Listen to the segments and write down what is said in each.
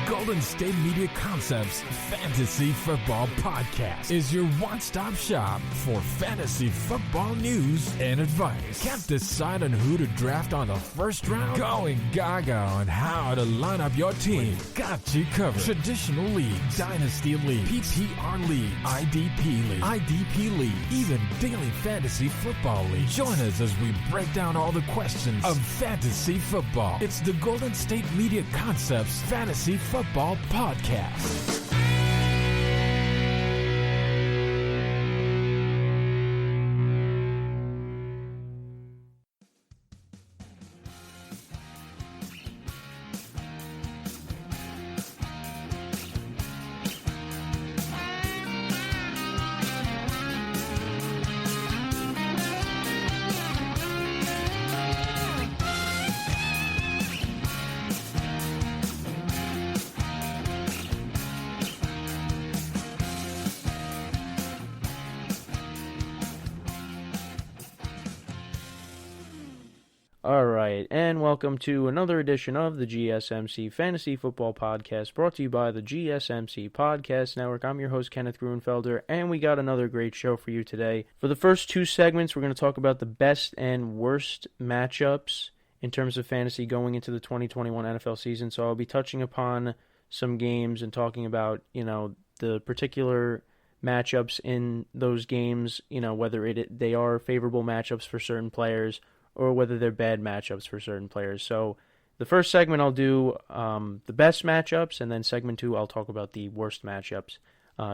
Golden State Media Concepts Fantasy Football Podcast is your one-stop shop for fantasy football news and advice. Can't decide on who to draft on the first round? Going gaga on how to line up your team. Got you covered. Traditional League, Dynasty League, PPR League, IDP League, even Daily Fantasy Football League. Join us as we break down all the questions of fantasy football. It's the Golden State Media Concepts Fantasy Football Podcast. Alright, and welcome to another edition of the GSMC Fantasy Football Podcast, brought to you by the GSMC Podcast Network. I'm your host, Kenneth Gruenfelder, and we got another great show for you today. For the first two segments, we're going to talk about the best and worst matchups in terms of fantasy going into the 2021 NFL season. So I'll be touching upon some games and talking about, the particular matchups in those games, whether they are favorable matchups for certain players or whether they're bad matchups for certain players. So the first segment I'll do the best matchups, and then segment 2 I'll talk about the worst matchups,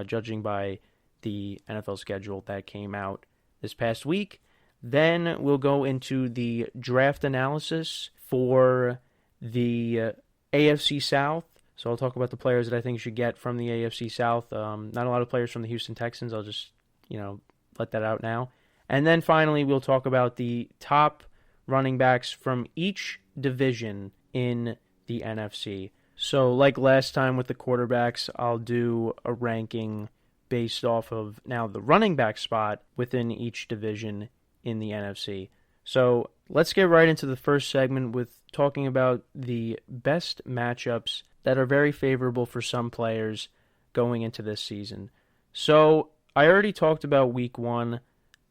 judging by the NFL schedule that came out this past week. Then we'll go into the draft analysis for the AFC South. So I'll talk about the players that I think you should get from the AFC South. Not a lot of players from the Houston Texans. I'll just, let that out now. And then finally we'll talk about the top running backs from each division in the NFC. So like last time with the quarterbacks, I'll do a ranking based off of now the running back spot within each division in the NFC. So let's get right into the first segment with talking about the best matchups that are very favorable for some players going into this season. So I already talked about week 1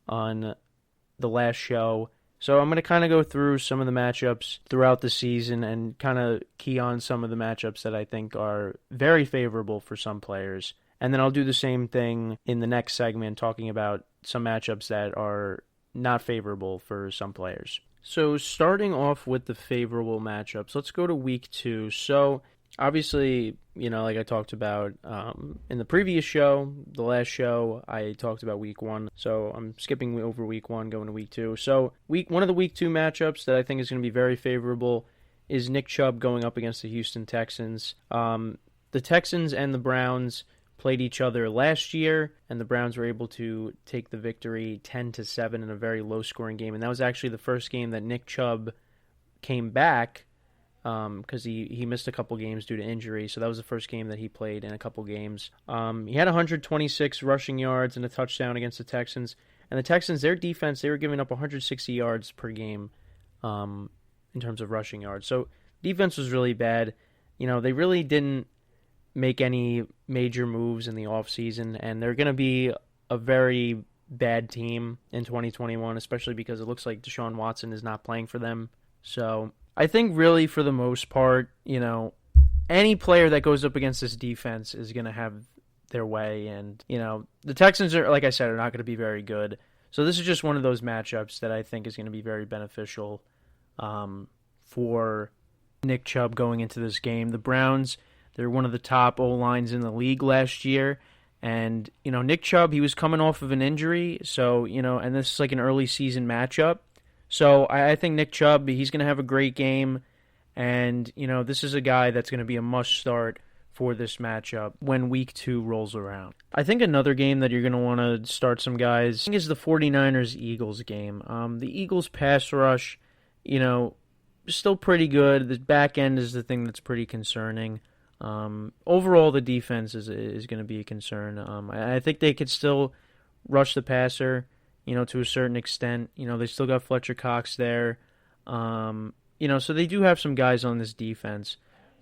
on the last show. So I'm going to kind of go through some of the matchups throughout the season and kind of key on some of the matchups that I think are very favorable for some players. And then I'll do the same thing in the next segment, talking about some matchups that are not favorable for some players. So starting off with the favorable matchups, let's go to week 2. So obviously, like I talked about in the previous show, the last show, I talked about week 1. So I'm skipping over week 1, going to week 2. So one of the week 2 matchups that I think is going to be very favorable is Nick Chubb going up against the Houston Texans. The Texans and the Browns played each other last year, and the Browns were able to take the victory 10-7 in a very low-scoring game. And that was actually the first game that Nick Chubb came back, because he missed a couple games due to injury, so that was the first game that he played in a couple games. He had 126 rushing yards and a touchdown against the Texans, and the Texans, their defense, they were giving up 160 yards per game in terms of rushing yards. So defense was really bad. They really didn't make any major moves in the offseason, and they're going to be a very bad team in 2021, especially because it looks like Deshaun Watson is not playing for them. So I think really for the most part, any player that goes up against this defense is going to have their way. And, the Texans are, like I said, are not going to be very good. So this is just one of those matchups that I think is going to be very beneficial for Nick Chubb going into this game. The Browns, they're one of the top O-lines in the league last year. And, Nick Chubb, he was coming off of an injury. So, and this is like an early season matchup. So I think Nick Chubb, he's going to have a great game, and, this is a guy that's going to be a must-start for this matchup when Week 2 rolls around. I think another game that you're going to want to start some guys, I think, is the 49ers-Eagles game. The Eagles pass rush, still pretty good. The back end is the thing that's pretty concerning. Overall, the defense is going to be a concern. I think they could still rush the passer, to a certain extent. They still got Fletcher Cox there. So they do have some guys on this defense.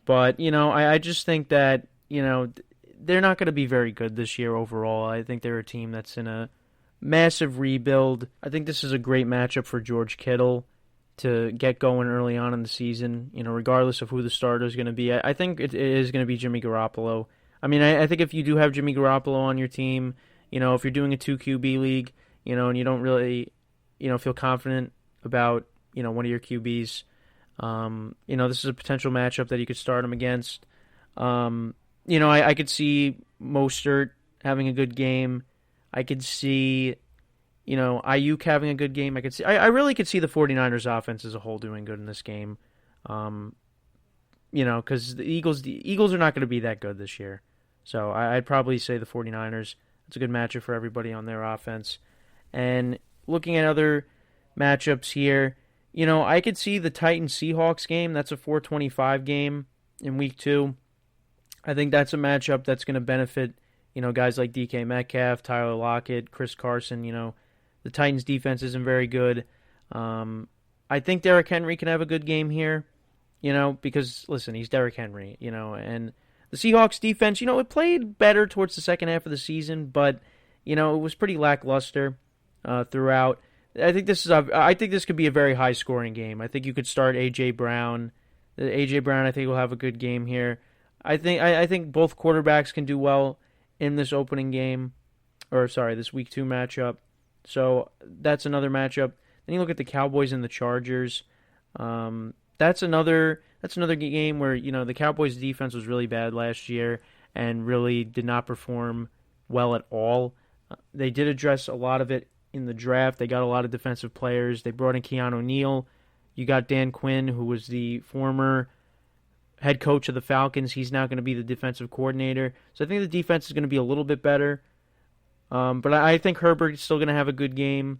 But, I just think that, they're not going to be very good this year overall. I think they're a team that's in a massive rebuild. I think this is a great matchup for George Kittle to get going early on in the season, regardless of who the starter is going to be. I think it is going to be Jimmy Garoppolo. I mean, I think if you do have Jimmy Garoppolo on your team, if you're doing a 2 QB league, and you don't really, feel confident about, one of your QBs, this is a potential matchup that you could start him against. I could see Mostert having a good game. I could see, Ayuk having a good game. I really could see the 49ers offense as a whole doing good in this game. Because the Eagles are not going to be that good this year. So I'd probably say the 49ers. It's a good matchup for everybody on their offense. And looking at other matchups here, I could see the Titans-Seahawks game. That's a 4:25 game in Week 2. I think that's a matchup that's going to benefit, guys like DK Metcalf, Tyler Lockett, Chris Carson. The Titans' defense isn't very good. I think Derrick Henry can have a good game here, because, listen, he's Derrick Henry, and the Seahawks defense, it played better towards the second half of the season, but, it was pretty lackluster throughout. I think this could be a very high-scoring game. I think you could start A.J. Brown. A.J. Brown, I think, will have a good game here. I think both quarterbacks can do well in this opening game, this Week 2 matchup. So that's another matchup. Then you look at the Cowboys and the Chargers. That's another game where the Cowboys' defense was really bad last year and really did not perform well at all. They did address a lot of it in the draft. They got a lot of defensive players. They brought in Keanu Neal. You got Dan Quinn, who was the former head coach of the Falcons. He's now going to be the defensive coordinator. So I think the defense is going to be a little bit better. But I think Herbert's still going to have a good game.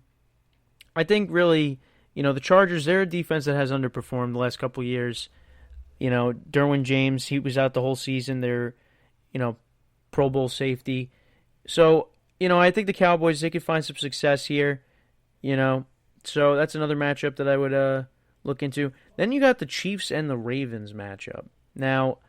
I think really, the Chargers, they're a defense that has underperformed the last couple of years. Derwin James, he was out the whole season. They're, Pro Bowl safety. So, I think the Cowboys, they could find some success here. So that's another matchup that I would look into. Then you got the Chiefs and the Ravens matchup. Now,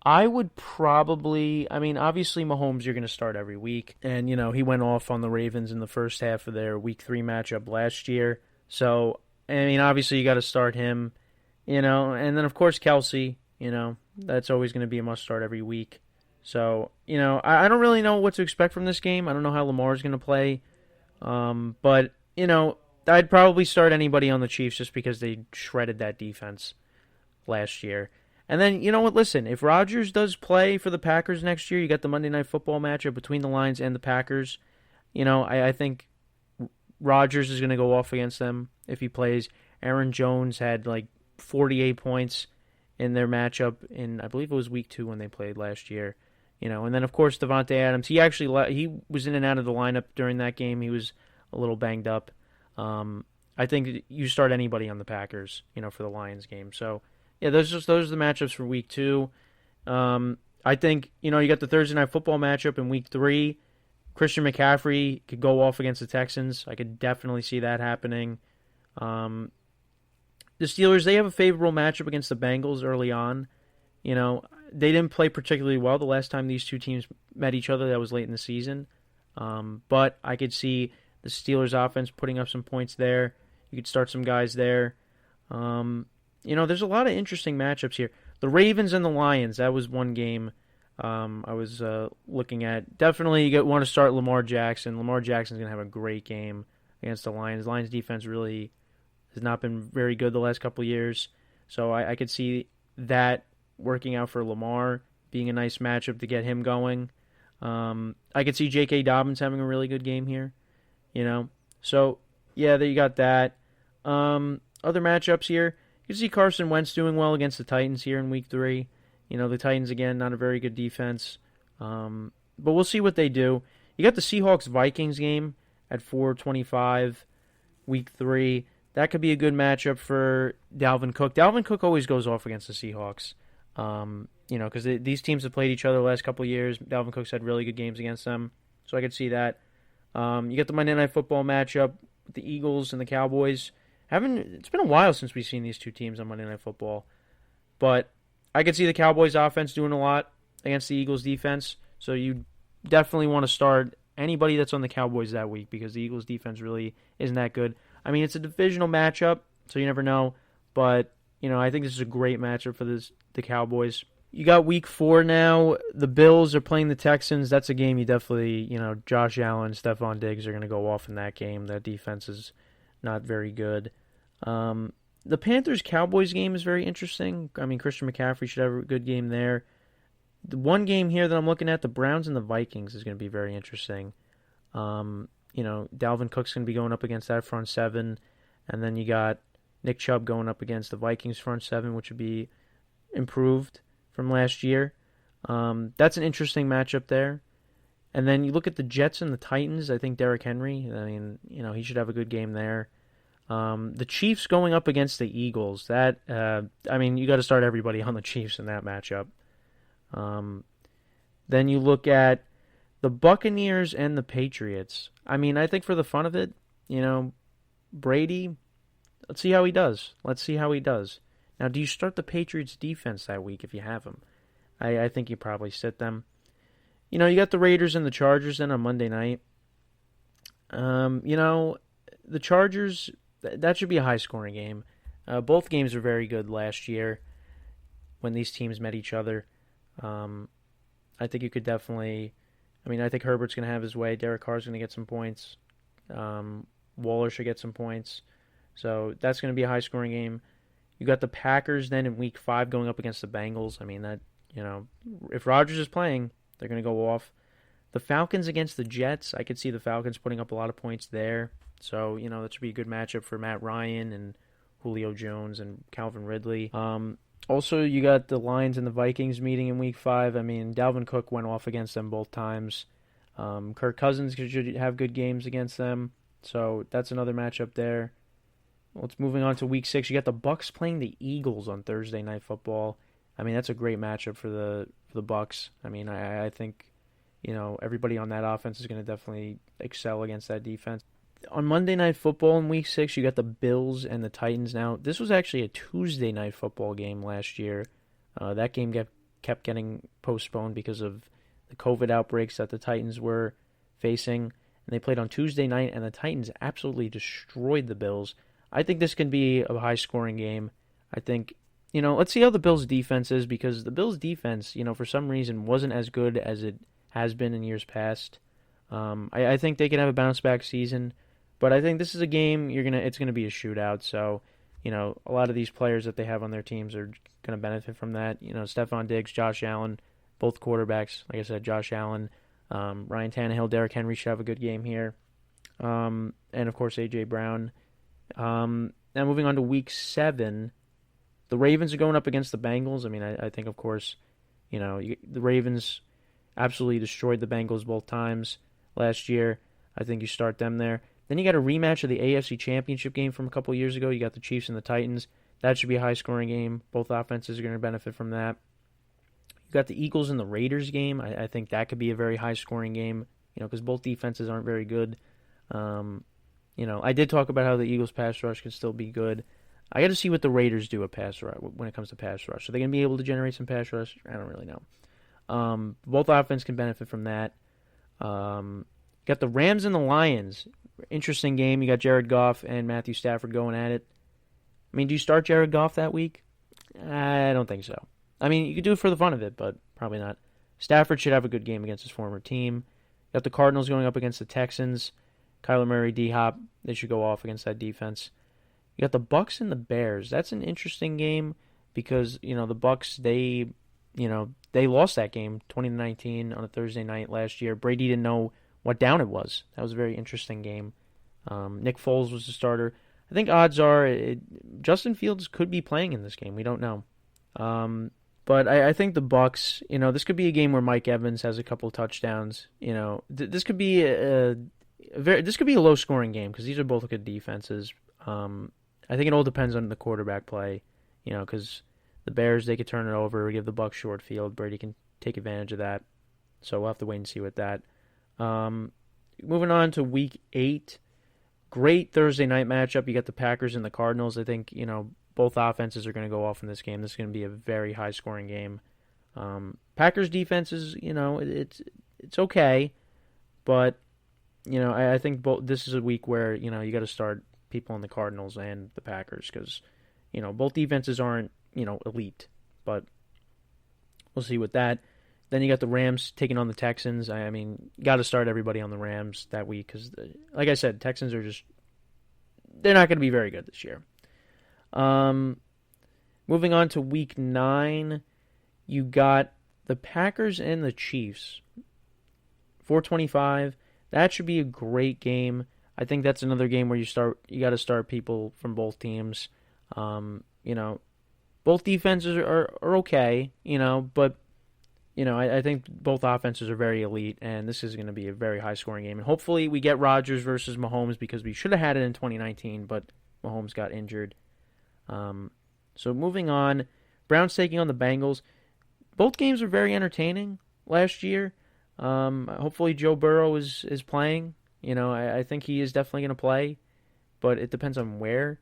I would probably, obviously Mahomes you're going to start every week. And, he went off on the Ravens in the first half of their Week 3 matchup last year. So, obviously you got to start him, and then of course Kelsey, that's always going to be a must start every week. So, I don't really know what to expect from this game. I don't know how Lamar's going to play. But, I'd probably start anybody on the Chiefs just because they shredded that defense last year. And then, you know what, listen, if Rodgers does play for the Packers next year, you got the Monday Night Football matchup between the Lions and the Packers. I think Rodgers is going to go off against them if he plays. Aaron Jones had 48 points in their matchup in, I believe it was Week 2 when they played last year. And then, of course, Devontae Adams. He was in and out of the lineup during that game. He was a little banged up. I think you start anybody on the Packers, for the Lions game. So, yeah, those are the matchups for Week 2. I think, you got the Thursday Night Football matchup in Week 3. Christian McCaffrey could go off against the Texans. I could definitely see that happening. The Steelers, they have a favorable matchup against the Bengals early on. They didn't play particularly well the last time these two teams met each other. That was late in the season. But I could see the Steelers offense putting up some points there. You could start some guys there. There's a lot of interesting matchups here. The Ravens and the Lions, that was one game I was looking at. Definitely you want to start Lamar Jackson. Lamar Jackson's going to have a great game against the Lions. Lions defense really has not been very good the last couple of years. So I could see that working out for Lamar, being a nice matchup to get him going. I could see J.K. Dobbins having a really good game here. So, yeah, there you got that. Other matchups here, you can see Carson Wentz doing well against the Titans here in Week 3. The Titans, again, not a very good defense. But we'll see what they do. You got the Seahawks-Vikings game at 4:25, Week 3. That could be a good matchup for Dalvin Cook. Dalvin Cook always goes off against the Seahawks. Because these teams have played each other the last couple of years. Dalvin Cook's had really good games against them. So I could see that. You get the Monday Night Football matchup with the Eagles and the Cowboys. It's been a while since we've seen these two teams on Monday Night Football. But I could see the Cowboys offense doing a lot against the Eagles defense. So you definitely want to start anybody that's on the Cowboys that week because the Eagles defense really isn't that good. I mean, it's a divisional matchup, so you never know. But, I think this is a great matchup for the Cowboys. You got week 4 now. The Bills are playing the Texans. That's a game you definitely, Josh Allen, Stephon Diggs are going to go off in that game. That defense is not very good. The Panthers-Cowboys game is very interesting. I mean, Christian McCaffrey should have a good game there. The one game here that I'm looking at, the Browns and the Vikings, is going to be very interesting. Dalvin Cook's going to be going up against that front seven, and then you got Nick Chubb going up against the Vikings front seven, which would be improved from last year. That's an interesting matchup there. And then you look at the Jets and the Titans. I think Derrick Henry, he should have a good game there. The Chiefs going up against the Eagles. That, you got to start everybody on the Chiefs in that matchup. Then you look at the Buccaneers and the Patriots. I think for the fun of it, Brady, let's see how he does. Now, do you start the Patriots defense that week if you have them? I think you probably sit them. You got the Raiders and the Chargers then on Monday night. The Chargers, that should be a high-scoring game. Both games were very good last year when these teams met each other. I think you could definitely... I think Herbert's going to have his way. Derek Carr's going to get some points. Waller should get some points. So that's going to be a high-scoring game. You got the Packers then in Week 5 going up against the Bengals. If Rodgers is playing, they're going to go off. The Falcons against the Jets, I could see the Falcons putting up a lot of points there. So, that should be a good matchup for Matt Ryan and Julio Jones and Calvin Ridley. Also, you got the Lions and the Vikings meeting in Week 5. Dalvin Cook went off against them both times. Kirk Cousins should have good games against them. So that's another matchup there. Let's moving on to Week 6. You got the Bucs playing the Eagles on Thursday Night Football. That's a great matchup for the Bucs. I think, everybody on that offense is going to definitely excel against that defense. On Monday Night Football in Week 6, you got the Bills and the Titans. Now, this was actually a Tuesday Night Football game last year. That game kept getting postponed because of the COVID outbreaks that the Titans were facing. And they played on Tuesday night, and the Titans absolutely destroyed the Bills. I think this can be a high-scoring game. I think, let's see how the Bills' defense is, because the Bills' defense, for some reason, wasn't as good as it has been in years past. I think they could have a bounce-back season. But I think this is a game it's gonna be a shootout. So, a lot of these players that they have on their teams are gonna benefit from that. Stephon Diggs, Josh Allen, both quarterbacks. Like I said, Josh Allen, Ryan Tannehill, Derrick Henry should have a good game here, and of course AJ Brown. Now moving on to Week 7, the Ravens are going up against the Bengals. I think of course, the Ravens absolutely destroyed the Bengals both times last year. I think you start them there. Then you got a rematch of the AFC Championship game from a couple years ago. You got the Chiefs and the Titans. That should be a high-scoring game. Both offenses are going to benefit from that. You got the Eagles and the Raiders game. I think that could be a very high-scoring game, because both defenses aren't very good. I did talk about how the Eagles' pass rush can still be good. I got to see what the Raiders do when it comes to pass rush. Are they going to be able to generate some pass rush? I don't really know. Both offenses can benefit from that. Got the Rams and the Lions. Interesting game. You got Jared Goff and Matthew Stafford going at it. Do you start Jared Goff that week? I don't think so. You could do it for the fun of it, but probably not. Stafford should have a good game against his former team. You got the Cardinals going up against the Texans. Kyler Murray, D-Hop, they should go off against that defense. You got the Bucs and the Bears. That's an interesting game because, the Bucs, they lost that game 20-19 on a Thursday night last year. Brady didn't know what down it was. That was a very interesting game. Nick Foles was the starter. I think odds are Justin Fields could be playing in this game. We don't know. But I think the Bucs, this could be a game where Mike Evans has a couple of touchdowns. This could be a low-scoring game because these are both good defenses. I think it all depends on the quarterback play, because the Bears, they could turn it over, give the Bucs short field. Brady can take advantage of that. So we'll have to wait and see with that. Moving on to Week 8, great Thursday night matchup. You got the Packers and the Cardinals. I think, both offenses are going to go off in this game. This is going to be a very high-scoring game. Packers defense is, it's okay, but I think this is a week where you got to start people on the Cardinals and the Packers because both defenses aren't elite, but we'll see with that. Then you got the Rams taking on the Texans. I mean, got to start everybody on the Rams that week because, like I said, Texans are they're not going to be very good this year. Moving on to Week 9, you got the Packers and the Chiefs. 4:25. That should be a great game. I think that's another game where you got to start people from both teams. Both defenses are okay, but I think both offenses are very elite, and this is going to be a very high-scoring game. And hopefully we get Rodgers versus Mahomes because we should have had it in 2019, but Mahomes got injured. So moving on, Browns taking on the Bengals. Both games were very entertaining last year. Hopefully Joe Burrow is playing. I think he is definitely going to play, but it depends on where.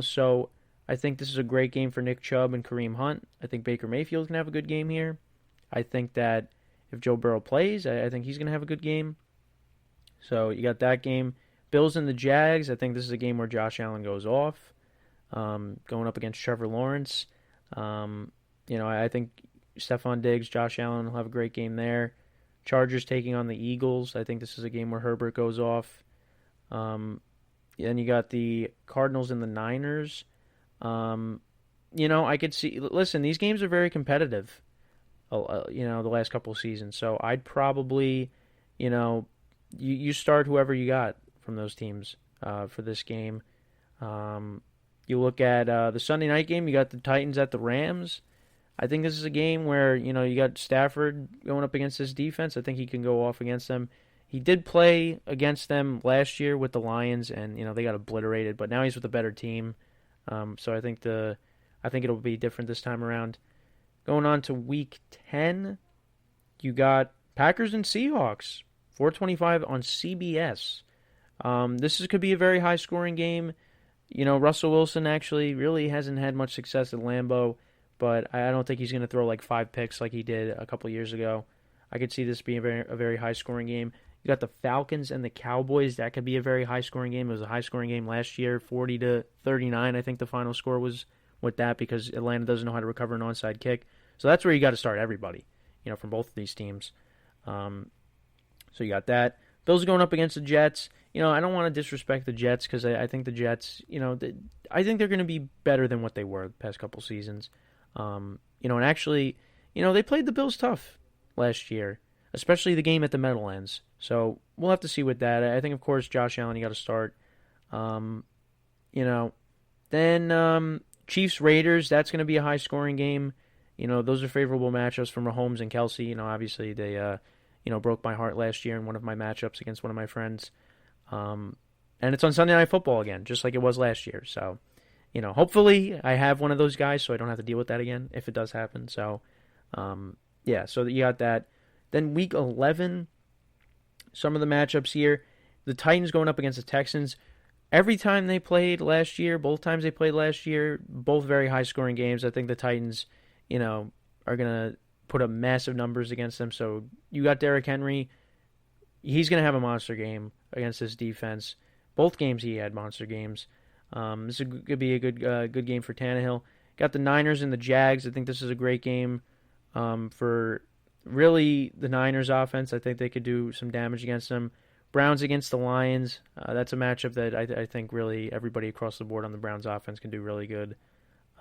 So I think this is a great game for Nick Chubb and Kareem Hunt. I think Baker Mayfield's going to have a good game here. I think that if Joe Burrow plays, I think he's going to have a good game. So you got that game. Bills and the Jags. I think this is a game where Josh Allen goes off, going up against Trevor Lawrence. I think Stephon Diggs, Josh Allen will have a great game there. Chargers taking on the Eagles. I think this is a game where Herbert goes off. Then you got the Cardinals and the Niners. I could see. Listen, these games are very competitive. The last couple of seasons. So I'd probably, you start whoever you got from those teams for this game. You look at the Sunday night game, you got the Titans at the Rams. I think this is a game where, you got Stafford going up against this defense. I think he can go off against them. He did play against them last year with the Lions, and, they got obliterated, but now he's with a better team. So I think it'll be different this time around. Going on to Week 10, you got Packers and Seahawks, 4:25 on CBS. This could be a very high-scoring game. Russell Wilson actually really hasn't had much success at Lambeau, but I don't think he's going to throw like 5 picks like he did a couple years ago. I could see this being a very high-scoring game. You got the Falcons and the Cowboys. That could be a very high-scoring game. It was a high-scoring game last year, 40-39. I think the final score was with that because Atlanta doesn't know how to recover an onside kick. So that's where you got to start everybody, from both of these teams. So you got that. Bills are going up against the Jets. I don't want to disrespect the Jets because I think the Jets, I think they're going to be better than what they were the past couple seasons. And actually, they played the Bills tough last year, especially the game at the Meadowlands. So we'll have to see with that. I think, of course, Josh Allen, you got to start. Then Chiefs-Raiders, that's going to be a high-scoring game. Those are favorable matchups for Mahomes and Kelsey. Obviously they, broke my heart last year in one of my matchups against one of my friends. And it's on Sunday Night Football again, just like it was last year. So, hopefully I have one of those guys so I don't have to deal with that again if it does happen. So, so you got that. Then Week 11, some of the matchups here. The Titans going up against the Texans. Every time they played last year, both times they played last year, both very high-scoring games. I think the Titans, are going to put up massive numbers against them. So you got Derrick Henry. He's going to have a monster game against this defense. Both games he had monster games. This could be a good game for Tannehill. Got the Niners and the Jags. I think this is a great game for really the Niners offense. I think they could do some damage against them. Browns against the Lions. That's a matchup that I think really everybody across the board on the Browns offense can do really good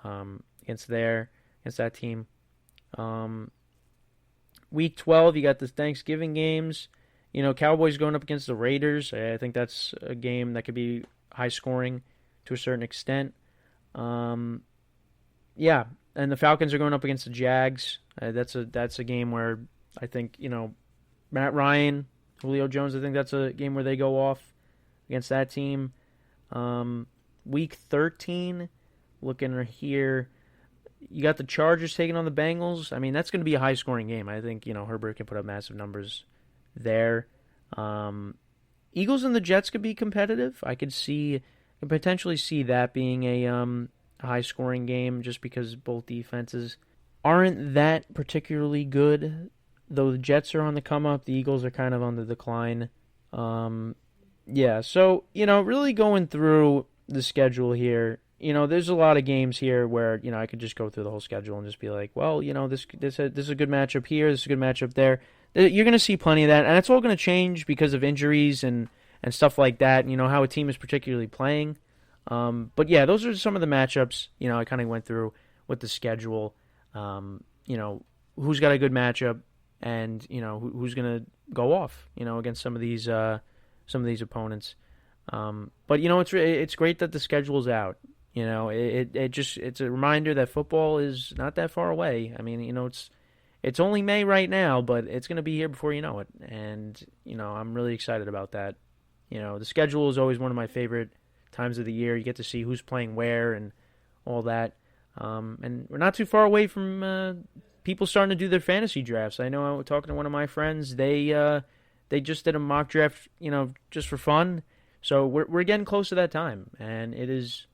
against that team. Week 12, you got the Thanksgiving games. Cowboys going up against the Raiders. I think that's a game that could be high scoring to a certain extent. And the Falcons are going up against the Jags. That's a game where I think, Matt Ryan, Julio Jones, I think that's a game where they go off against that team. Week 13, looking here, you got the Chargers taking on the Bengals. I mean, that's going to be a high-scoring game. I think, Herbert can put up massive numbers there. Eagles and the Jets could be competitive. I could potentially see that being a a high-scoring game just because both defenses aren't that particularly good. Though the Jets are on the come-up, the Eagles are kind of on the decline. Yeah, so, really going through the schedule here, there's a lot of games here where, I could just go through the whole schedule and just be like, well, this is a good matchup here, this is a good matchup there. You're going to see plenty of that, and it's all going to change because of injuries and stuff like that, how a team is particularly playing. But yeah, those are some of the matchups, I kind of went through with the schedule. Who's got a good matchup and, who's going to go off, against some of these opponents. But it's great that the schedule's out. It's a reminder that football is not that far away. I mean, it's only May right now, but it's going to be here before you know it. And, I'm really excited about that. The schedule is always one of my favorite times of the year. You get to see who's playing where and all that. And we're not too far away from people starting to do their fantasy drafts. I know I was talking to one of my friends. They just did a mock draft, just for fun. So we're getting close to that time, and it is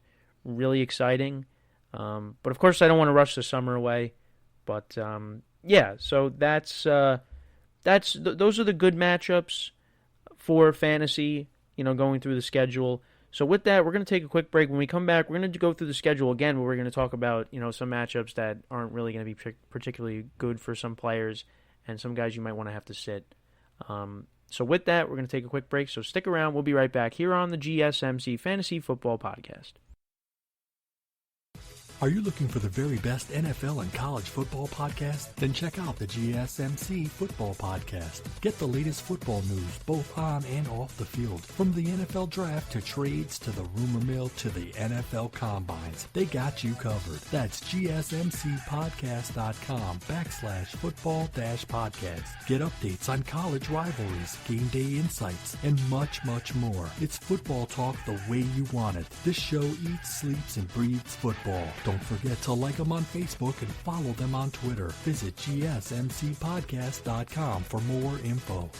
really exciting. But of course, I don't want to rush the summer away. But yeah, so those are the good matchups for fantasy. Going through the schedule. So with that, we're going to take a quick break. When we come back, we're going to go through the schedule again, where we're going to talk about, some matchups that aren't really going to be particularly good for some players and some guys you might want to have to sit. So with that, we're going to take a quick break. So stick around. We'll be right back here on the GSMC Fantasy Football Podcast. Are you looking for the very best NFL and college football podcast? Then check out the GSMC Football Podcast. Get the latest football news both on and off the field. From the NFL Draft to trades to the rumor mill to the NFL Combines, they got you covered. That's GSMCpodcast.com/football-podcast. Get updates on college rivalries, game day insights, and much, much more. It's football talk the way you want it. This show eats, sleeps, and breathes football. Don't forget to like them on Facebook and follow them on Twitter. Visit GSMCpodcast.com for more info.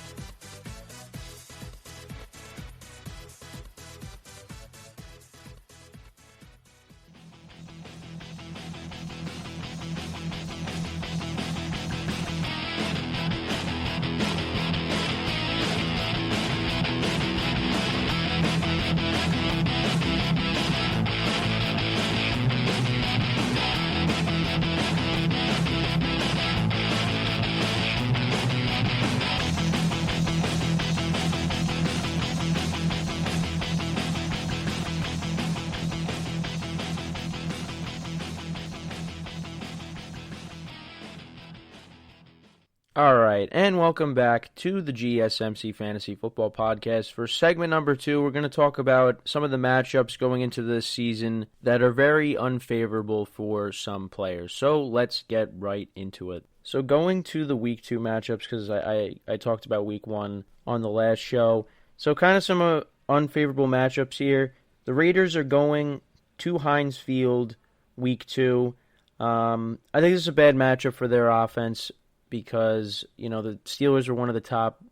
All right, and welcome back to the GSMC Fantasy Football Podcast. For segment number 2, we're going to talk about some of the matchups going into this season that are very unfavorable for some players. So let's get right into it. So going to the Week 2 matchups, because I talked about Week 1 on the last show. So kind of some unfavorable matchups here. The Raiders are going to Heinz Field Week 2. I think this is a bad matchup for their offense, because, the Steelers were one of the top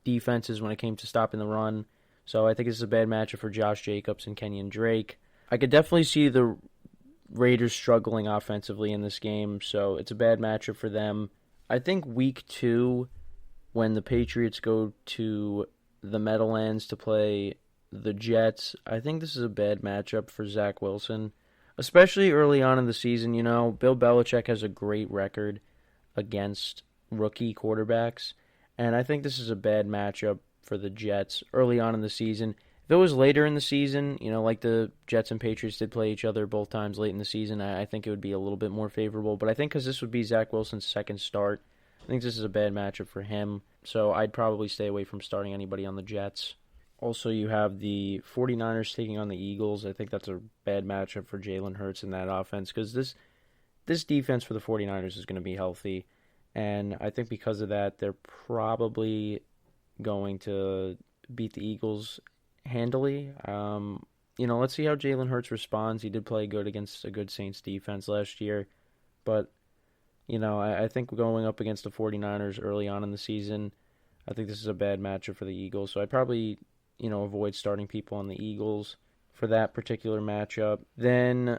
defenses when it came to stopping the run. So I think this is a bad matchup for Josh Jacobs and Kenyon Drake. I could definitely see the Raiders struggling offensively in this game, so it's a bad matchup for them. I think Week 2, when the Patriots go to the Meadowlands to play the Jets, I think this is a bad matchup for Zach Wilson, especially early on in the season. Bill Belichick has a great record against rookie quarterbacks, and I think this is a bad matchup for the Jets early on in the season. If it was later in the season, like the Jets and Patriots did play each other both times late in the season, I think it would be a little bit more favorable. But I think because this would be Zach Wilson's second start, I think this is a bad matchup for him. So I'd probably stay away from starting anybody on the Jets. Also, you have the 49ers taking on the Eagles. I think that's a bad matchup for Jalen Hurts in that offense, because this defense for the 49ers is going to be healthy, and I think because of that, they're probably going to beat the Eagles handily. Let's see how Jalen Hurts responds. He did play good against a good Saints defense last year, but, I think going up against the 49ers early on in the season, I think this is a bad matchup for the Eagles, so I'd probably, avoid starting people on the Eagles for that particular matchup. Then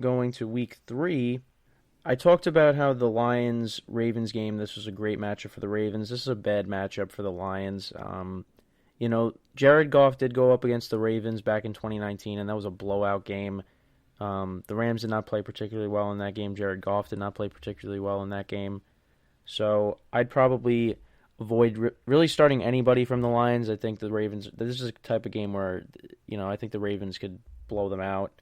going to week 3, I talked about how the Lions-Ravens game, this was a great matchup for the Ravens. This is a bad matchup for the Lions. Jared Goff did go up against the Ravens back in 2019, and that was a blowout game. The Rams did not play particularly well in that game. Jared Goff did not play particularly well in that game. So I'd probably avoid really starting anybody from the Lions. I think the Ravens, this is a type of game where, I think the Ravens could blow them out.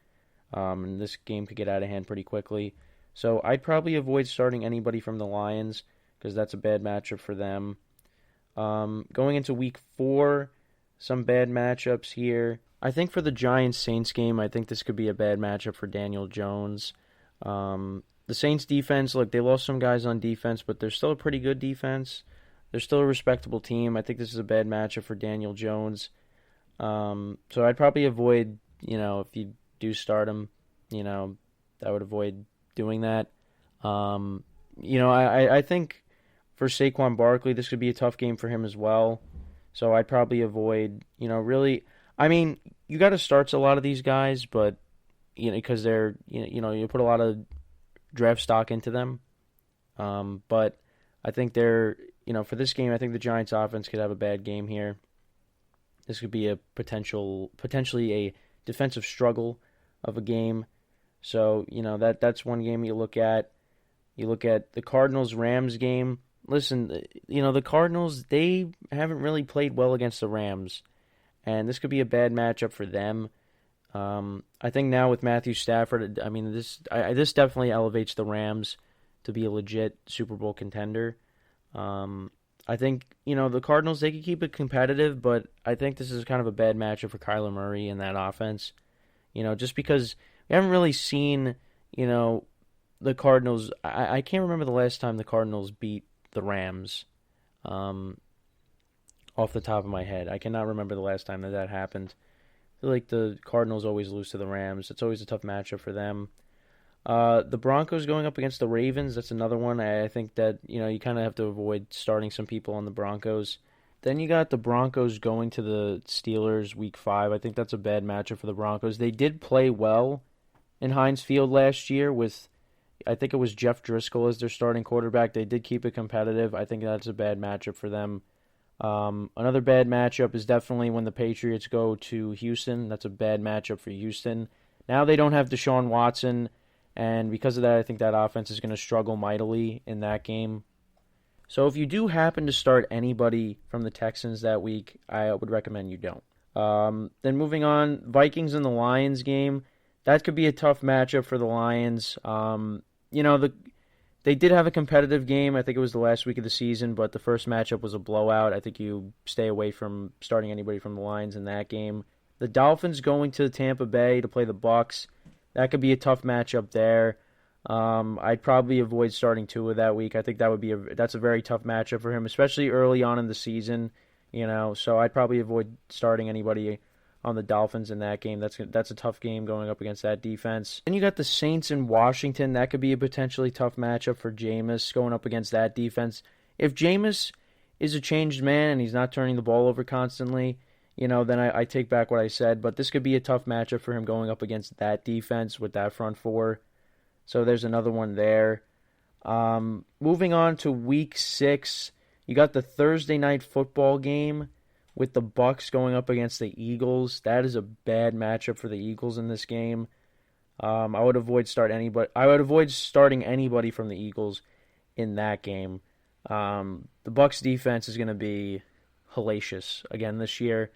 And this game could get out of hand pretty quickly. So I'd probably avoid starting anybody from the Lions because that's a bad matchup for them. Going into week 4, some bad matchups here. I think for the Giants-Saints game, I think this could be a bad matchup for Daniel Jones. The Saints defense, look, they lost some guys on defense, but they're still a pretty good defense. They're still a respectable team. I think this is a bad matchup for Daniel Jones. So I'd probably avoid, if you do start him, I would avoid doing that. I think for Saquon Barkley, this could be a tough game for him as well. So I'd probably avoid, really. I mean, you got to start a lot of these guys, but because they're, you put a lot of draft stock into them. But I think they're, for this game, I think the Giants offense could have a bad game here. This could be a potentially a defensive struggle of a game. So, that's one game you look at. You look at the Cardinals-Rams game. Listen, the Cardinals, they haven't really played well against the Rams. And this could be a bad matchup for them. I think now with Matthew Stafford, this definitely elevates the Rams to be a legit Super Bowl contender. I think, the Cardinals, they could keep it competitive, but I think this is kind of a bad matchup for Kyler Murray in that offense. Just because we haven't really seen, the Cardinals. I can't remember the last time the Cardinals beat the Rams. Off the top of my head, I cannot remember the last time that happened. I feel like the Cardinals always lose to the Rams. It's always a tough matchup for them. The Broncos going up against the Ravens, that's another one. I think that, you kind of have to avoid starting some people on the Broncos. Then you got the Broncos going to the Steelers week 5. I think that's a bad matchup for the Broncos. They did play well in Heinz Field last year with, I think it was Jeff Driscoll as their starting quarterback. They did keep it competitive. I think that's a bad matchup for them. Another bad matchup is definitely when the Patriots go to Houston. That's a bad matchup for Houston. Now they don't have Deshaun Watson, and because of that, I think that offense is going to struggle mightily in that game. So if you do happen to start anybody from the Texans that week, I would recommend you don't. Then moving on, Vikings and the Lions game. That could be a tough matchup for the Lions. They did have a competitive game. I think it was the last week of the season, but the first matchup was a blowout. I think you stay away from starting anybody from the Lions in that game. The Dolphins going to Tampa Bay to play the Bucs. That could be a tough matchup there. I'd probably avoid starting Tua that week. I think that's a very tough matchup for him, especially early on in the season. So I'd probably avoid starting anybody on the Dolphins in that game. That's a tough game going up against that defense. Then you got the Saints in Washington. That could be a potentially tough matchup for Jameis going up against that defense. If Jameis is a changed man and he's not turning the ball over constantly, then I take back what I said. But this could be a tough matchup for him going up against that defense with that front four. So there's another one there. Moving on to week 6, you got the Thursday night football game with the Bucs going up against the Eagles. That is a bad matchup for the Eagles in this game. I would avoid starting anybody from the Eagles in that game. The Bucs defense is going to be hellacious again this year.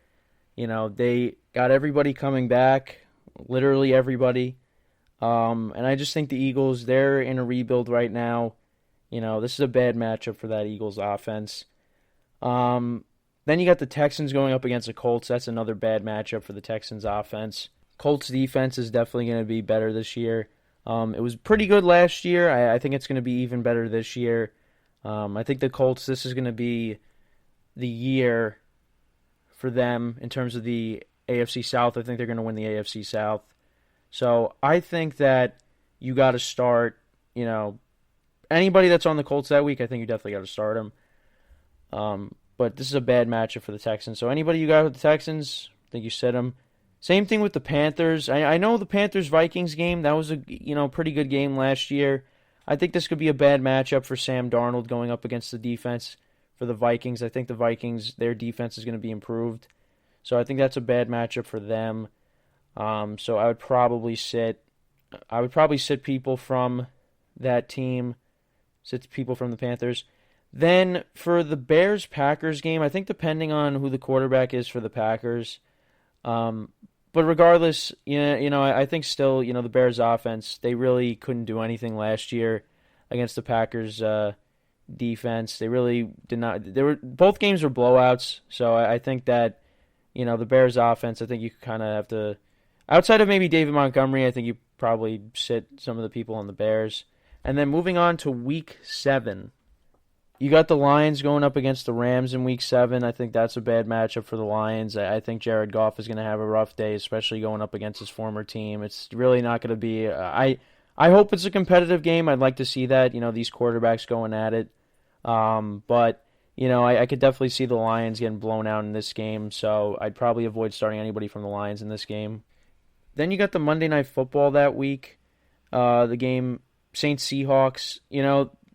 They got everybody coming back, literally everybody. And I just think the Eagles, they're in a rebuild right now. This is a bad matchup for that Eagles offense. Then you got the Texans going up against the Colts. That's another bad matchup for the Texans offense. Colts defense is definitely going to be better this year. It was pretty good last year. I think it's going to be even better this year. I think the Colts, this is going to be the year for them in terms of the AFC South. I think they're going to win the AFC South. So I think that you got to start, anybody that's on the Colts that week, I think you definitely got to start them. But this is a bad matchup for the Texans. So anybody you got with the Texans, I think you sit them. Same thing with the Panthers. I know the Panthers-Vikings game, that was a pretty good game last year. I think this could be a bad matchup for Sam Darnold going up against the defense for the Vikings. I think the Vikings, their defense is going to be improved. So I think that's a bad matchup for them. So I would probably sit people from that team, sit people from the Panthers. Then for the Bears-Packers game, I think depending on who the quarterback is for the Packers, but regardless, I think still, the Bears offense, they really couldn't do anything last year against the Packers defense. They really did not. Both games were blowouts, so I think that, the Bears offense, I think you kind of have to, outside of maybe David Montgomery, I think you probably sit some of the people on the Bears. And then moving on to Week 7. You got the Lions going up against the Rams in Week 7. I think that's a bad matchup for the Lions. I think Jared Goff is going to have a rough day, especially going up against his former team. It's really not going to be... I hope it's a competitive game. I'd like to see that, these quarterbacks going at it. But, I could definitely see the Lions getting blown out in this game, so I'd probably avoid starting anybody from the Lions in this game. Then you got the Monday Night Football that week. The game, Saints-Seahawks.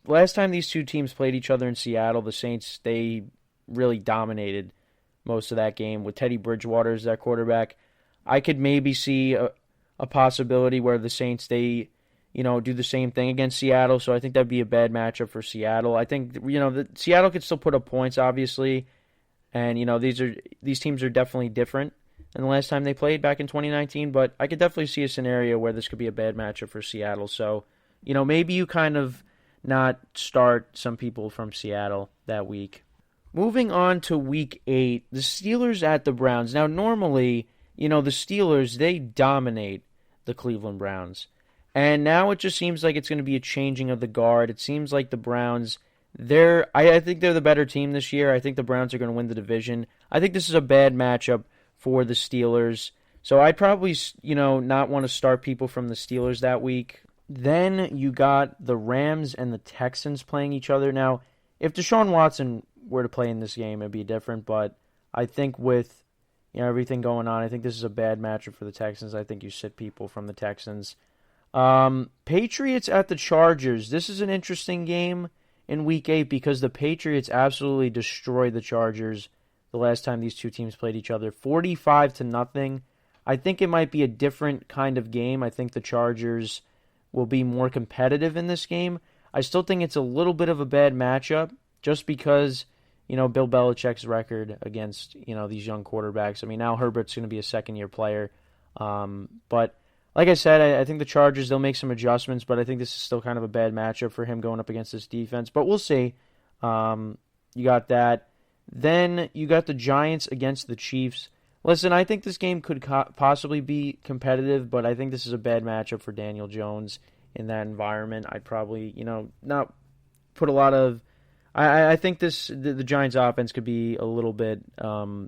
Last time these two teams played each other in Seattle, the Saints, they really dominated most of that game with Teddy Bridgewater as their quarterback. I could maybe see a possibility where the Saints, they, do the same thing against Seattle, so I think that'd be a bad matchup for Seattle. I think, Seattle could still put up points, obviously, and, these teams are definitely different than the last time they played back in 2019, but I could definitely see a scenario where this could be a bad matchup for Seattle, so, maybe you kind of not start some people from Seattle that week. Moving on to Week 8, the Steelers at the Browns. Now, normally, the Steelers, they dominate the Cleveland Browns. And now it just seems like it's going to be a changing of the guard. It seems like the Browns, I think they're the better team this year. I think the Browns are going to win the division. I think this is a bad matchup for the Steelers. So I'd probably, not want to start people from the Steelers that week. Then you got the Rams and the Texans playing each other. Now, if Deshaun Watson were to play in this game, it'd be different. But I think with everything going on, I think this is a bad matchup for the Texans. I think you sit people from the Texans. Patriots at the Chargers. This is an interesting game in Week 8 because the Patriots absolutely destroyed the Chargers the last time these two teams played each other, 45-0. I think it might be a different kind of game. I think the Chargers will be more competitive in this game. I still think it's a little bit of a bad matchup just because, Bill Belichick's record against, these young quarterbacks. I mean, Al Herbert's going to be a second-year player. But like I said, I think the Chargers, they'll make some adjustments, but I think this is still kind of a bad matchup for him going up against this defense. But we'll see. You got that. Then you got the Giants against the Chiefs. Listen, I think this game could possibly be competitive, but I think this is a bad matchup for Daniel Jones in that environment. I'd probably, not put a lot of... I think the Giants' offense could be a little bit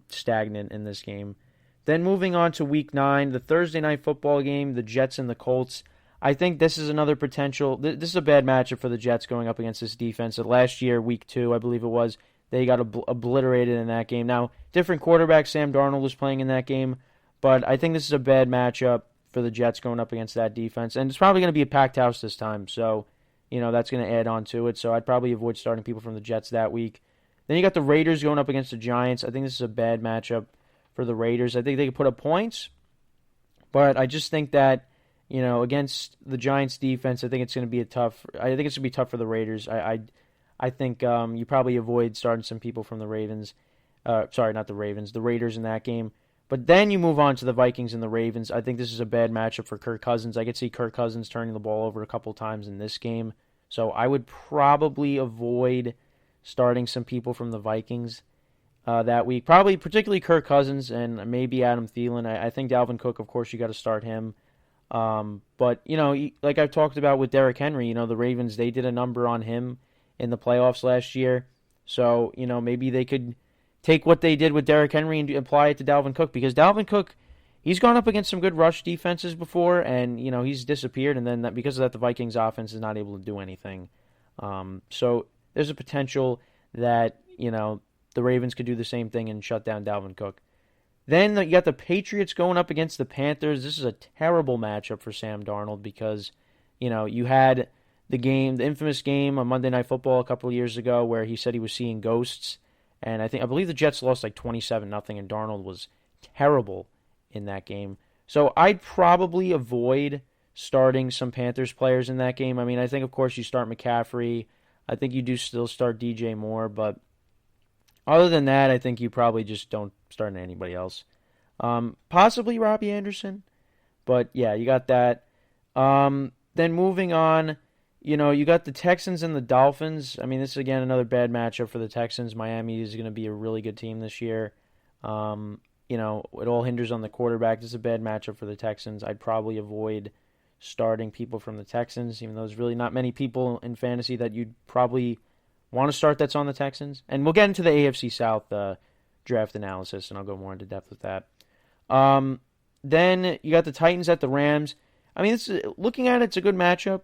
stagnant in this game. Then moving on to Week 9, the Thursday Night Football game, the Jets and the Colts. I think this is another potential... This is a bad matchup for the Jets going up against this defense. Last year, Week 2, I believe it was, they got obliterated in that game. Now, different quarterback, Sam Darnold was playing in that game, but I think this is a bad matchup for the Jets going up against that defense. And it's probably going to be a packed house this time, so, that's going to add on to it. So I'd probably avoid starting people from the Jets that week. Then you got the Raiders going up against the Giants. I think this is a bad matchup for the Raiders. I think they could put up points, but I just think that, against the Giants defense, I think it's going to be tough for the Raiders. I think you probably avoid starting some people from the Ravens. Sorry, not the Ravens, the Raiders in that game. But then you move on to the Vikings and the Ravens. I think this is a bad matchup for Kirk Cousins. I could see Kirk Cousins turning the ball over a couple times in this game. So I would probably avoid starting some people from the Vikings that week. Probably particularly Kirk Cousins and maybe Adam Thielen. I think Dalvin Cook, of course, you got to start him. But, like I've talked about with Derrick Henry, the Ravens, they did a number on him in the playoffs last year. So, maybe they could take what they did with Derrick Henry and apply it to Dalvin Cook, because Dalvin Cook, he's gone up against some good rush defenses before, and, he's disappeared, and then because of that, the Vikings offense is not able to do anything. So there's a potential that, the Ravens could do the same thing and shut down Dalvin Cook. Then you got the Patriots going up against the Panthers. This is a terrible matchup for Sam Darnold because, you had the infamous game on Monday Night Football a couple of years ago where he said he was seeing ghosts. And I believe the Jets lost like 27-0, and Darnold was terrible in that game. So I'd probably avoid starting some Panthers players in that game. I mean, I think, of course, you start McCaffrey. I think you do still start DJ Moore, but other than that, I think you probably just don't start anybody else. Possibly Robbie Anderson, but yeah, you got that. Then moving on, you got the Texans and the Dolphins. I mean, this is, again, another bad matchup for the Texans. Miami is going to be a really good team this year. It all hinders on the quarterback. This is a bad matchup for the Texans. I'd probably avoid starting people from the Texans, even though there's really not many people in fantasy that you'd probably want to start that's on the Texans. And we'll get into the AFC South draft analysis, and I'll go more into depth with that. Then you got the Titans at the Rams. I mean, looking at it, it's a good matchup.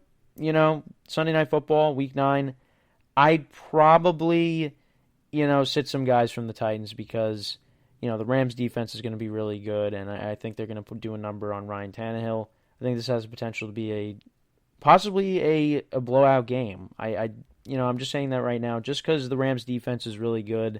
Sunday Night Football, Week 9. I'd probably, sit some guys from the Titans because, the Rams defense is going to be really good, and I think they're going to do a number on Ryan Tannehill. I think this has the potential to be possibly a blowout game. I'm just saying that right now, just because the Rams defense is really good.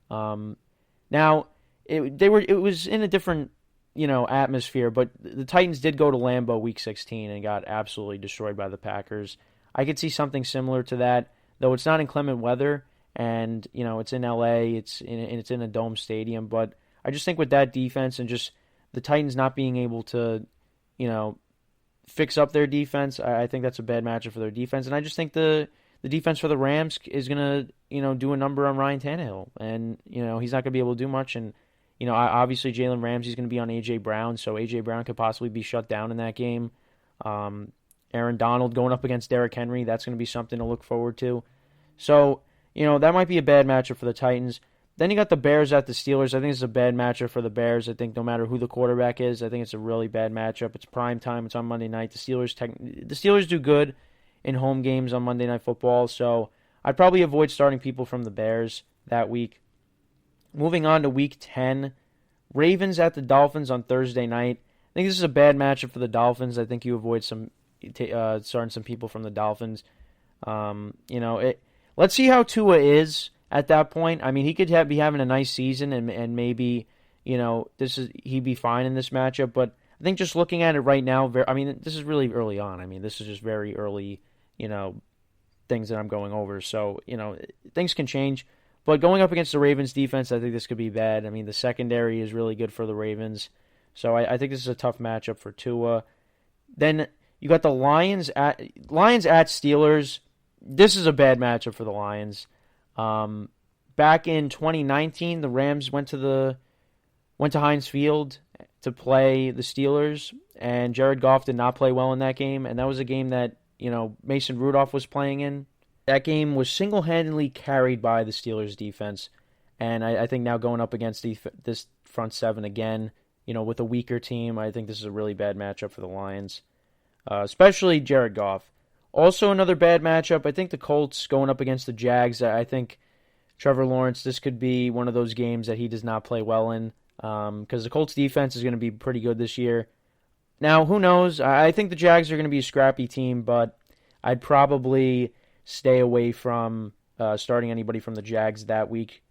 Now, it was in a different, atmosphere, but the Titans did go to Lambeau Week 16 and got absolutely destroyed by the Packers. I could see something similar to that, though it's not inclement weather, and, it's in LA, it's in a dome stadium, but I just think with that defense and just the Titans not being able to, fix up their defense, I think that's a bad matchup for their defense, and I just think the defense for the Rams is going to, do a number on Ryan Tannehill, and, he's not going to be able to do much, and, obviously Jalen Ramsey's going to be on A.J. Brown, so A.J. Brown could possibly be shut down in that game. Aaron Donald going up against Derrick Henry, that's going to be something to look forward to. So, that might be a bad matchup for the Titans. Then you got the Bears at the Steelers. I think it's a bad matchup for the Bears. I think no matter who the quarterback is, I think it's a really bad matchup. It's prime time. It's on Monday night. The Steelers do good in home games on Monday Night Football, so I'd probably avoid starting people from the Bears that week. Moving on to Week 10, Ravens at the Dolphins on Thursday night. I think this is a bad matchup for the Dolphins. I think you avoid starting some people from the Dolphins. Let's see how Tua is at that point. I mean, he could be having a nice season, and maybe he'd be fine in this matchup. But I think just looking at it right now, this is really early on. I mean, this is just very early, things that I'm going over. So things can change. But going up against the Ravens defense, I think this could be bad. I mean, the secondary is really good for the Ravens. So I think this is a tough matchup for Tua. Then you got the Lions at Steelers. This is a bad matchup for the Lions. Back in 2019, the Rams went to Heinz Field to play the Steelers, and Jared Goff did not play well in that game, and that was a game that, Mason Rudolph was playing in. That game was single-handedly carried by the Steelers defense, and I think now going up against this front seven again, with a weaker team, I think this is a really bad matchup for the Lions, especially Jared Goff. Also another bad matchup, I think the Colts going up against the Jags. I think Trevor Lawrence, this could be one of those games that he does not play well in, because the Colts defense is going to be pretty good this year. Now, who knows? I think the Jags are going to be a scrappy team, but I'd probably stay away from starting anybody from the Jags that week.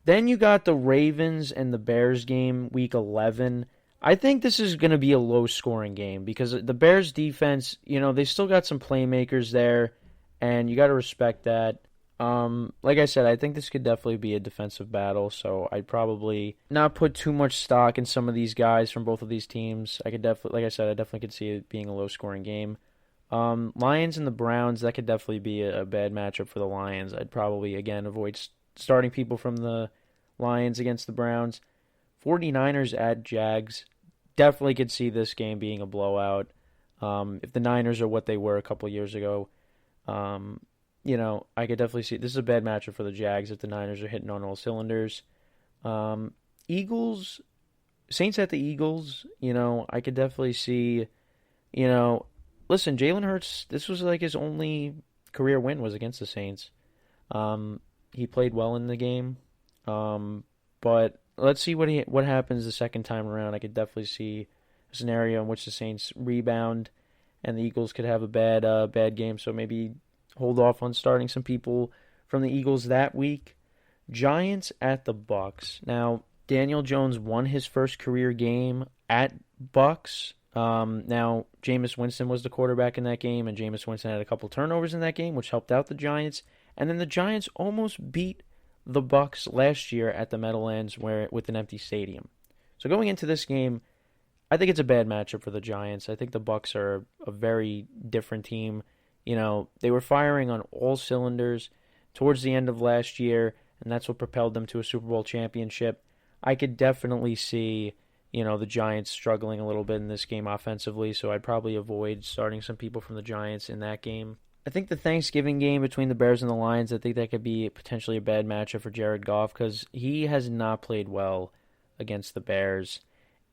Then you got the Ravens and the Bears game, Week 11. I think this is going to be a low-scoring game because the Bears defense, they still got some playmakers there, and you got to respect that. Like I said, I think this could definitely be a defensive battle, so I'd probably not put too much stock in some of these guys from both of these teams. I definitely could see it being a low-scoring game. Lions and the Browns, that could definitely be a bad matchup for the Lions. I'd probably, again, avoid starting people from the Lions against the Browns. 49ers at Jags, definitely could see this game being a blowout. If the Niners are what they were a couple years ago, I could definitely see this is a bad matchup for the Jags if the Niners are hitting on all cylinders. Eagles, Saints at the Eagles, I could definitely see, listen, Jalen Hurts, this was like his only career win was against the Saints. He played well in the game, but let's see what happens the second time around. I could definitely see a scenario in which the Saints rebound and the Eagles could have a bad game. So maybe hold off on starting some people from the Eagles that week. Giants at the Bucks. Now, Daniel Jones won his first career game at Bucks. Now, Jameis Winston was the quarterback in that game, and Jameis Winston had a couple turnovers in that game, which helped out the Giants. And then the Giants almost beat the Bucks last year at the Meadowlands with an empty stadium. So going into this game, I think it's a bad matchup for the Giants. I think the Bucks are a very different team. You know, they were firing on all cylinders towards the end of last year, and that's what propelled them to a Super Bowl championship. I could definitely see, the Giants struggling a little bit in this game offensively, so I'd probably avoid starting some people from the Giants in that game. I think the Thanksgiving game between the Bears and the Lions, I think that could be potentially a bad matchup for Jared Goff because he has not played well against the Bears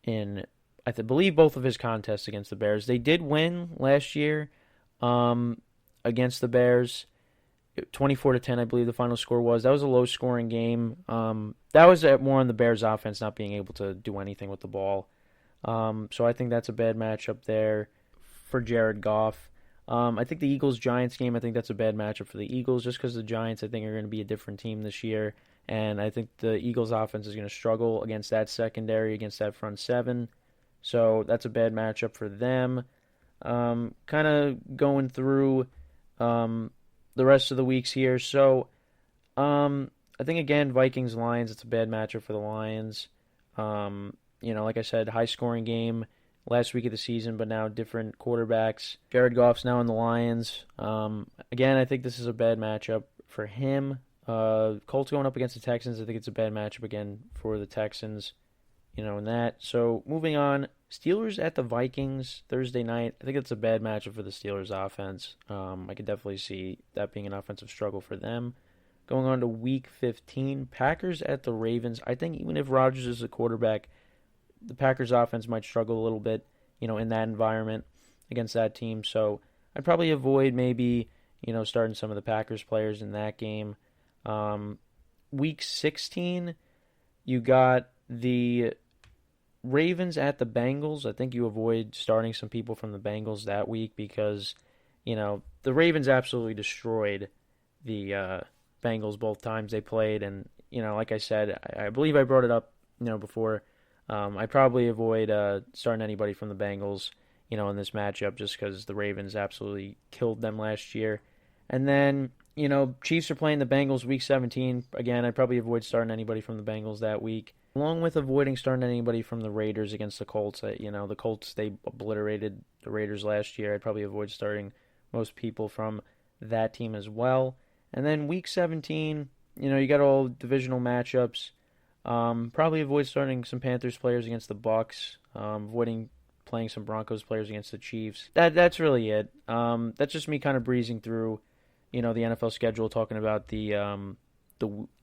in, I believe, both of his contests against the Bears. They did win last year against the Bears, 24-10, I believe the final score was. That was a low-scoring game. That was more on the Bears' offense not being able to do anything with the ball. So I think that's a bad matchup there for Jared Goff. I think the Eagles-Giants game, I think that's a bad matchup for the Eagles just because the Giants, I think, are going to be a different team this year. And I think the Eagles' offense is going to struggle against that secondary, against that front seven. So that's a bad matchup for them. Kind of going through the rest of the weeks here. So I think, again, Vikings-Lions, it's a bad matchup for the Lions. Like I said, high-scoring game last week of the season, but now different quarterbacks. Jared Goff's now in the Lions. Again, I think this is a bad matchup for him. Colts going up against the Texans, I think it's a bad matchup again for the Texans, in that. So moving on, Steelers at the Vikings Thursday night. I think it's a bad matchup for the Steelers offense. I could definitely see that being an offensive struggle for them. Going on to Week 15, Packers at the Ravens. I think even if Rodgers is the quarterback, the Packers offense might struggle a little bit, in that environment against that team. So I'd probably avoid maybe, starting some of the Packers players in that game. Week 16, you got the Ravens at the Bengals. I think you avoid starting some people from the Bengals that week because, the Ravens absolutely destroyed the Bengals both times they played. And, like I said, I believe I brought it up, before. I'd probably avoid starting anybody from the Bengals, in this matchup just because the Ravens absolutely killed them last year. And then, Chiefs are playing the Bengals Week 17. Again, I'd probably avoid starting anybody from the Bengals that week. Along with avoiding starting anybody from the Raiders against the Colts. The Colts, they obliterated the Raiders last year. I'd probably avoid starting most people from that team as well. And then Week 17, you got all divisional matchups. Probably avoid starting some Panthers players against the Bucks. Avoiding playing some Broncos players against the Chiefs. That's really it. That's just me kind of breezing through, the NFL schedule, talking about the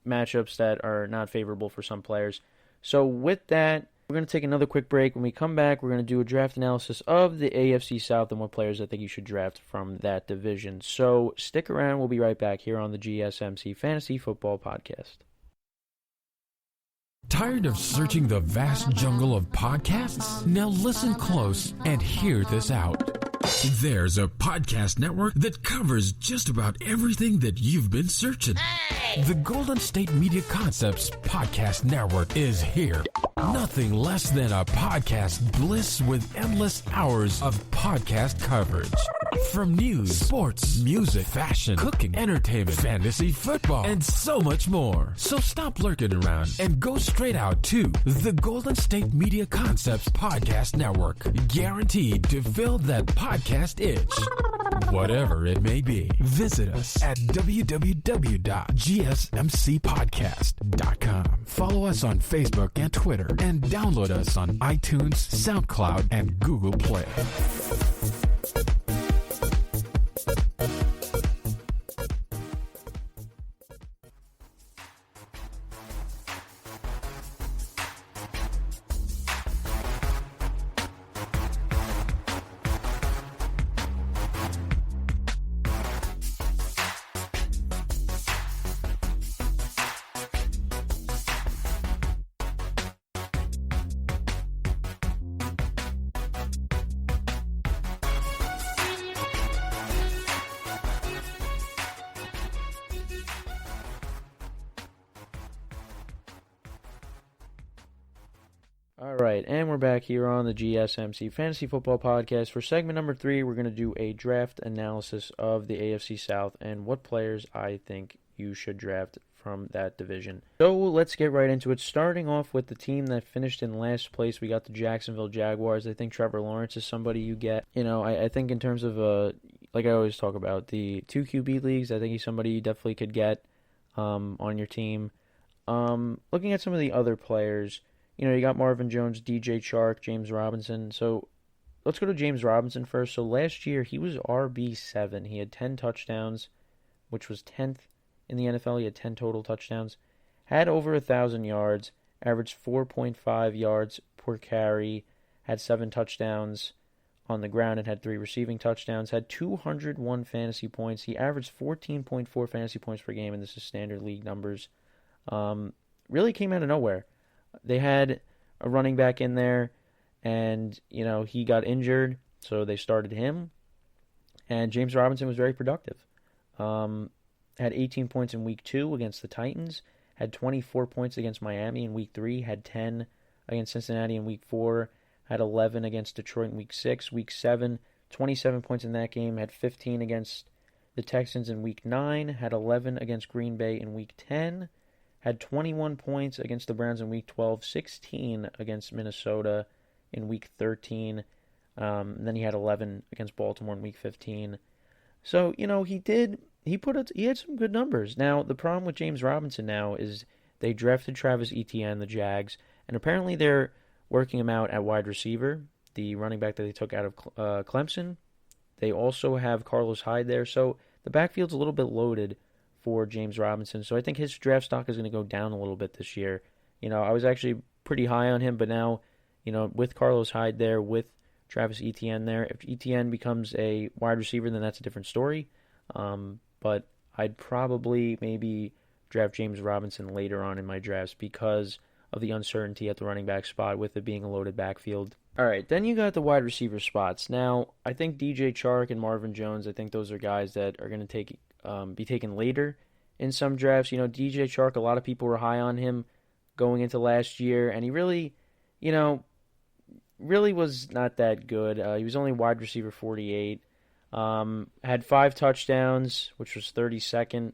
matchups that are not favorable for some players. So with that, we're going to take another quick break. When we come back, we're going to do a draft analysis of the AFC South and what players I think you should draft from that division. So stick around. We'll be right back here on the GSMC Fantasy Football Podcast. Tired of searching the vast jungle of podcasts? Now listen close and hear this out. There's a podcast network that covers just about everything that you've been searching. Hey! The Golden State Media Concepts Podcast Network is here. Nothing less than a podcast bliss with endless hours of podcast coverage. From news, sports, music, fashion, cooking, entertainment, fantasy, football, and so much more. So stop lurking around and go straight out to the Golden State Media Concepts Podcast Network. Guaranteed to fill that podcast itch. Whatever it may be. Visit us at www.gsmcpodcast.com. Follow us on Facebook and Twitter and download us on iTunes, SoundCloud, and Google Play. All right, and we're back here on the GSMC Fantasy Football Podcast. For segment number 3, we're going to do a draft analysis of the AFC South and what players I think you should draft from that division. So let's get right into it. Starting off with the team that finished in last place, we got the Jacksonville Jaguars. I think Trevor Lawrence is somebody you get. I think in terms of, like I always talk about, the 2 QB leagues, I think he's somebody you definitely could get on your team. Looking at some of the other players, you got Marvin Jones, DJ Chark, James Robinson. So let's go to James Robinson first. So last year, he was RB7. He had 10 touchdowns, which was 10th in the NFL. He had 10 total touchdowns. Had over 1,000 yards, averaged 4.5 yards per carry, had 7 touchdowns on the ground and had 3 receiving touchdowns, had 201 fantasy points. He averaged 14.4 fantasy points per game, and this is standard league numbers. Really came out of nowhere. They had a running back in there, and, he got injured, so they started him. And James Robinson was very productive. Had 18 points in Week 2 against the Titans, had 24 points against Miami in Week 3, had 10 against Cincinnati in Week 4, had 11 against Detroit in Week 6. Week 7, 27 points in that game, had 15 against the Texans in Week 9, had 11 against Green Bay in Week 10, had 21 points against the Browns in Week 12, 16 against Minnesota in Week 13, then he had 11 against Baltimore in Week 15. So, he had some good numbers. Now, the problem with James Robinson now is they drafted Travis Etienne, the Jags, and apparently they're working him out at wide receiver, the running back that they took out of Clemson. They also have Carlos Hyde there, so the backfield's a little bit loaded for James Robinson, so I think his draft stock is going to go down a little bit this year. I was actually pretty high on him, but now, with Carlos Hyde there, with Travis Etienne there, if Etienne becomes a wide receiver, then that's a different story. But I'd probably maybe draft James Robinson later on in my drafts because of the uncertainty at the running back spot with it being a loaded backfield. All right, then you got the wide receiver spots. Now, I think DJ Chark and Marvin Jones, I think those are guys that are going to be taken later in some drafts. DJ Chark, a lot of people were high on him going into last year, and he really was not that good. He was only wide receiver 48. Had 5 touchdowns, which was 32nd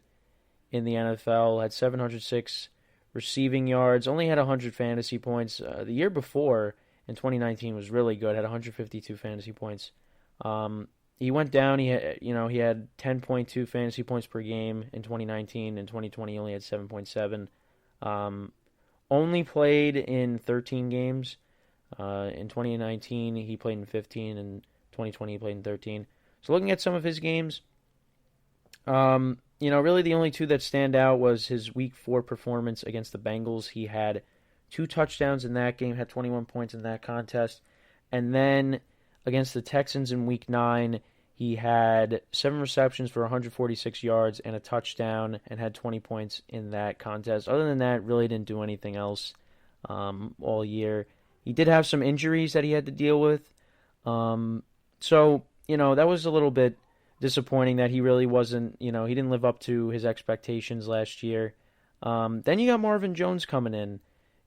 in the NFL. Had 706 receiving yards. Only had 100 fantasy points. The year before, in 2019, was really good. Had 152 fantasy points. He went down. He had 10.2 fantasy points per game in 2019. In 2020, he only had 7.7. Only played in 13 games. In 2019, he played in 15. In 2020, he played in 13. So looking at some of his games, really the only 2 that stand out was his Week 4 performance against the Bengals. He had 2 touchdowns in that game, had 21 points in that contest. And then against the Texans in Week 9, he had 7 receptions for 146 yards and a touchdown and had 20 points in that contest. Other than that, really didn't do anything else all year. He did have some injuries that he had to deal with. That was a little bit disappointing that he really wasn't, he didn't live up to his expectations last year. Then you got Marvin Jones coming in.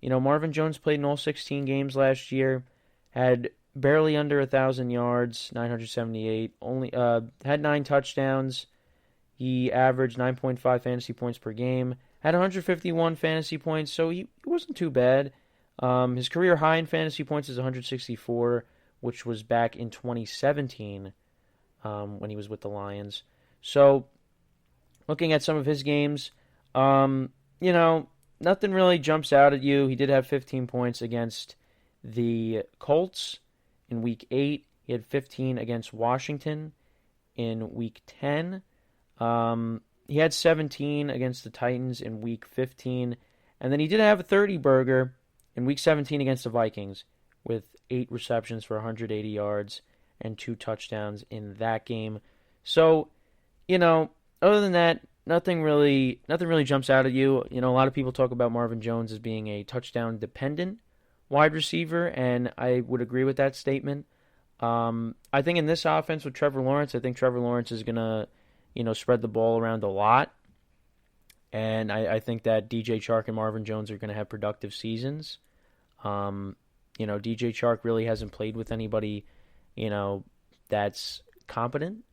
Marvin Jones played in all 16 games last year, had barely under 1,000 yards, 978, only had 9 touchdowns. He averaged 9.5 fantasy points per game, had 151 fantasy points, so he wasn't too bad. His career high in fantasy points is 164, which was back in 2017 when he was with the Lions. So, looking at some of his games, nothing really jumps out at you. He did have 15 points against the Colts in Week 8. He had 15 against Washington in Week 10. He had 17 against the Titans in Week 15. And then he did have a 30-burger in Week 17 against the Vikings with 8 receptions for 180 yards and 2 touchdowns in that game. So, other than that, nothing really jumps out at you. A lot of people talk about Marvin Jones as being a touchdown-dependent wide receiver, and I would agree with that statement. I think in this offense with Trevor Lawrence, I think Trevor Lawrence is going to, spread the ball around a lot. And I think that DJ Chark and Marvin Jones are going to have productive seasons. DJ Chark really hasn't played with anybody, that's competent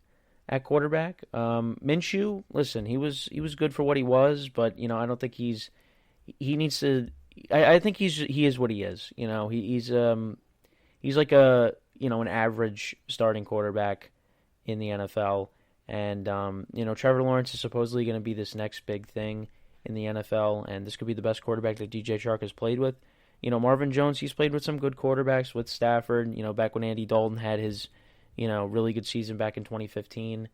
at quarterback. Minshew, listen, he was good for what he was, but I don't think he needs to. I think he is what he is. He's like an average starting quarterback in the NFL, and Trevor Lawrence is supposedly going to be this next big thing in the NFL, and this could be the best quarterback that DJ Chark has played with. Marvin Jones, he's played with some good quarterbacks with Stafford, back when Andy Dalton had his, really good season back in 2015.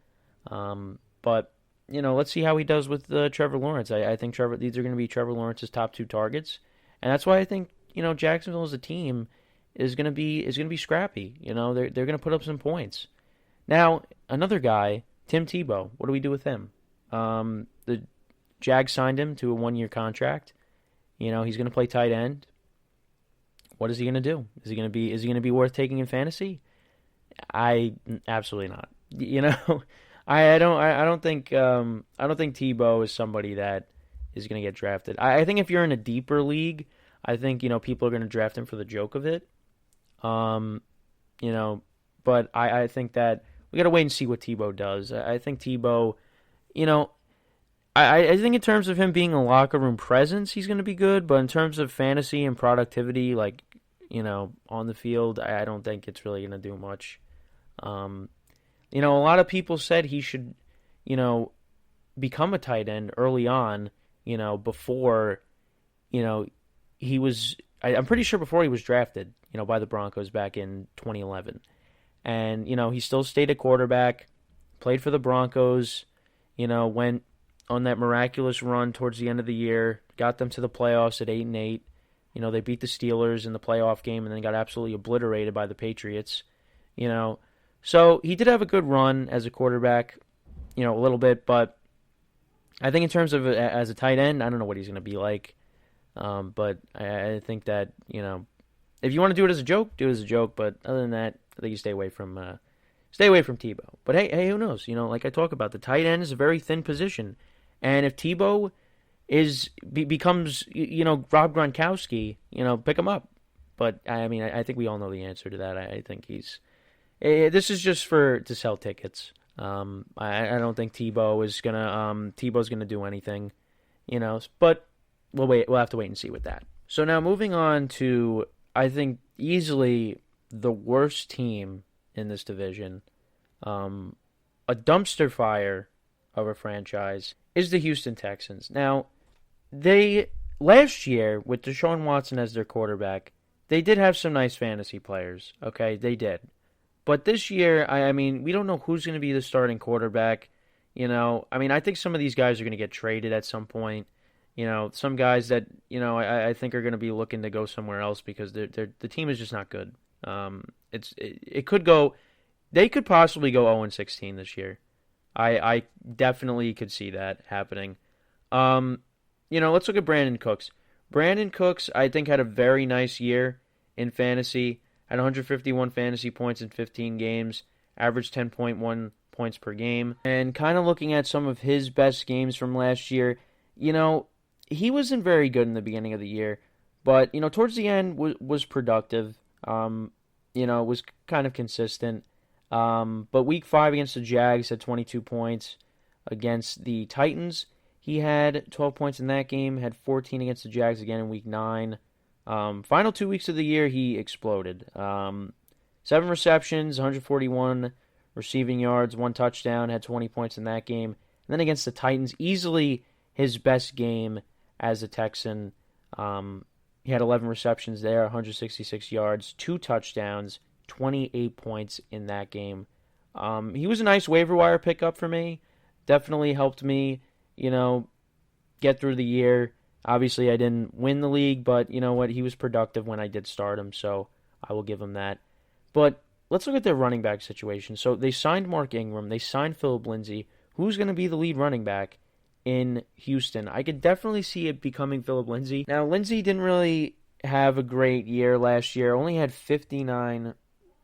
But, let's see how he does with Trevor Lawrence. I think these are going to be Trevor Lawrence's top 2 targets. And that's why I think, Jacksonville as a team is going to be scrappy. They're going to put up some points. Now, another guy, Tim Tebow, what do we do with him? The Jags signed him to a 1-year contract. He's going to play tight end. What is he going to do? Is he going to be worth taking in fantasy? Absolutely not. I don't think Tebow is somebody that is going to get drafted. I think if you're in a deeper league, I think people are going to draft him for the joke of it. But I think that we got to wait and see what Tebow does. I think Tebow, I think in terms of him being a locker room presence, he's going to be good. But in terms of fantasy and productivity, on the field, I don't think it's really going to do much. A lot of people said he should, become a tight end early on, before, he was, I'm pretty sure before he was drafted, by the Broncos back in 2011. And, he still stayed at quarterback, played for the Broncos, went on that miraculous run towards the end of the year, got them to the playoffs at 8-8. They beat the Steelers in the playoff game and then got absolutely obliterated by the Patriots. So he did have a good run as a quarterback, a little bit, but I think in terms of as a tight end, I don't know what he's going to be like. But I think that, if you want to do it as a joke, do it as a joke. But other than that, I think you stay away from Tebow. But hey, who knows? Like I talk about, the tight end is a very thin position, and if Tebow becomes Rob Gronkowski, pick him up. But I think we all know the answer to that. I think this is just to sell tickets. I don't think Tebow's gonna do anything, But we'll have to wait and see with that. So now moving on to, I think, easily the worst team in this division, a dumpster fire of a franchise, is the Houston Texans. Now, last year, with Deshaun Watson as their quarterback, they did have some nice fantasy players, okay? They did. But this year, we don't know who's going to be the starting quarterback. I think some of these guys are going to get traded at some point. Some guys that, I think are going to be looking to go somewhere else because the team is just not good. It could go, they could possibly go 0-16 this year. I definitely could see that happening. Let's look at Brandon Cooks. Brandon Cooks, I think, had a very nice year in fantasy. Had 151 fantasy points in 15 games, averaged 10.1 points per game. And kind of looking at some of his best games from last year, he wasn't very good in the beginning of the year, but, towards the end was productive. Was kind of consistent. But week 5 against the Jags had 22 points. Against the Titans, he had 12 points in that game, had 14 against the Jags again in week 9. Final 2 weeks of the year, he exploded. 7 receptions, 141 receiving yards, 1 touchdown, had 20 points in that game. And then against the Titans, easily his best game as a Texan. He had 11 receptions there, 166 yards, 2 touchdowns, 28 points in that game. He was a nice waiver wire pickup for me. Definitely helped me, get through the year. Obviously, I didn't win the league, but you know what? He was productive when I did start him, so I will give him that. But let's look at their running back situation. So they signed Mark Ingram. They signed Phillip Lindsay. Who's going to be the lead running back in Houston? I could definitely see it becoming Phillip Lindsay. Now, Lindsay didn't really have a great year last year. Only had 59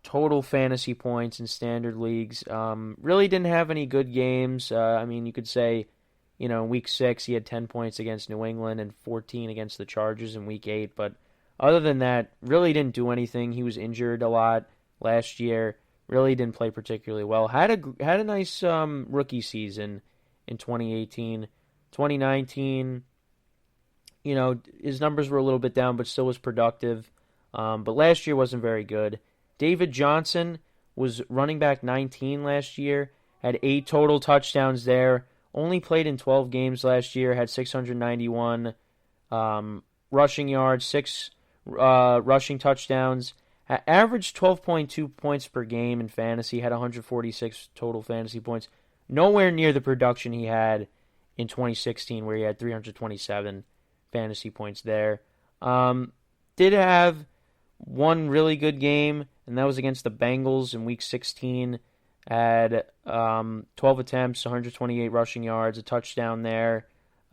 total fantasy points in standard leagues. Really didn't have any good games. You could say, week 6 he had 10 points against New England and 14 against the Chargers in week 8. But other than that, really didn't do anything. He was injured a lot last year. Really didn't play particularly well. Had a nice rookie season in 2018. 2019, his numbers were a little bit down, but still was productive. But last year wasn't very good. David Johnson was running back 19 last year, had 8 total touchdowns there. Only played in 12 games last year, had 691 rushing yards, 6 rushing touchdowns. Averaged 12.2 points per game in fantasy, had 146 total fantasy points. Nowhere near the production he had in 2016, where he had 327 fantasy points there. Did have one really good game, and that was against the Bengals in Week 16. Had 12 attempts, 128 rushing yards, a touchdown there.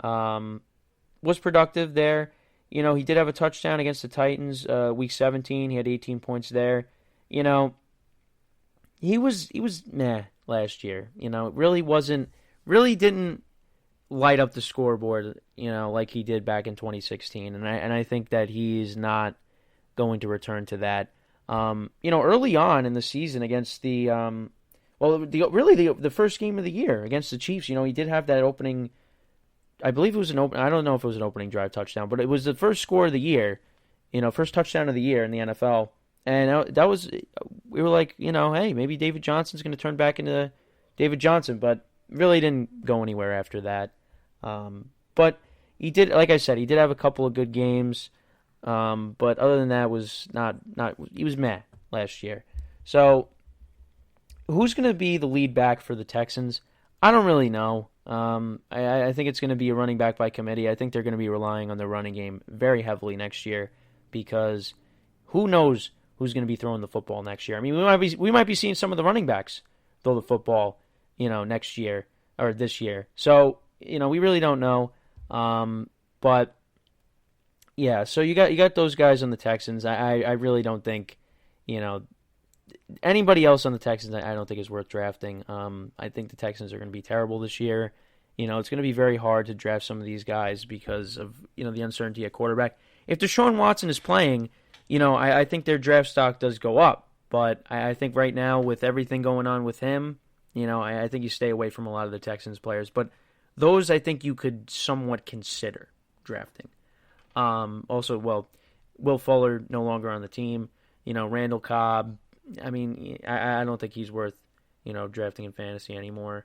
Was productive there. He did have a touchdown against the Titans, Week 17. He had 18 points there. He was meh last year. Really didn't light up the scoreboard, like he did back in 2016. And I think that he's not going to return to that. Early on in the season against the first game of the year against the Chiefs, he did have that opening. I believe it was I don't know if it was an opening drive touchdown, but it was the first score of the year, first touchdown of the year in the NFL. And we were like, hey, maybe David Johnson's going to turn back into David Johnson, but really didn't go anywhere after that. But he did, like I said, he did have a couple of good games, but other than that, was not he was meh last year. So who's going to be the lead back for the Texans? I don't really know. I think it's going to be a running back by committee. I think they're going to be relying on their running game very heavily next year, because who knows who's going to be throwing the football next year. I mean, we might be seeing some of the running backs throw the football, next year or this year. So, we really don't know. But yeah, so you got those guys on the Texans. I really don't think, anybody else on the Texans, I don't think is worth drafting. I think the Texans are going to be terrible this year. It's going to be very hard to draft some of these guys because of, the uncertainty at quarterback. If Deshaun Watson is playing, I think their draft stock does go up. But I think right now, with everything going on with him, I think you stay away from a lot of the Texans players. But those I think you could somewhat consider drafting. Also, Will Fuller no longer on the team. Randall Cobb. I mean, I don't think he's worth, drafting in fantasy anymore.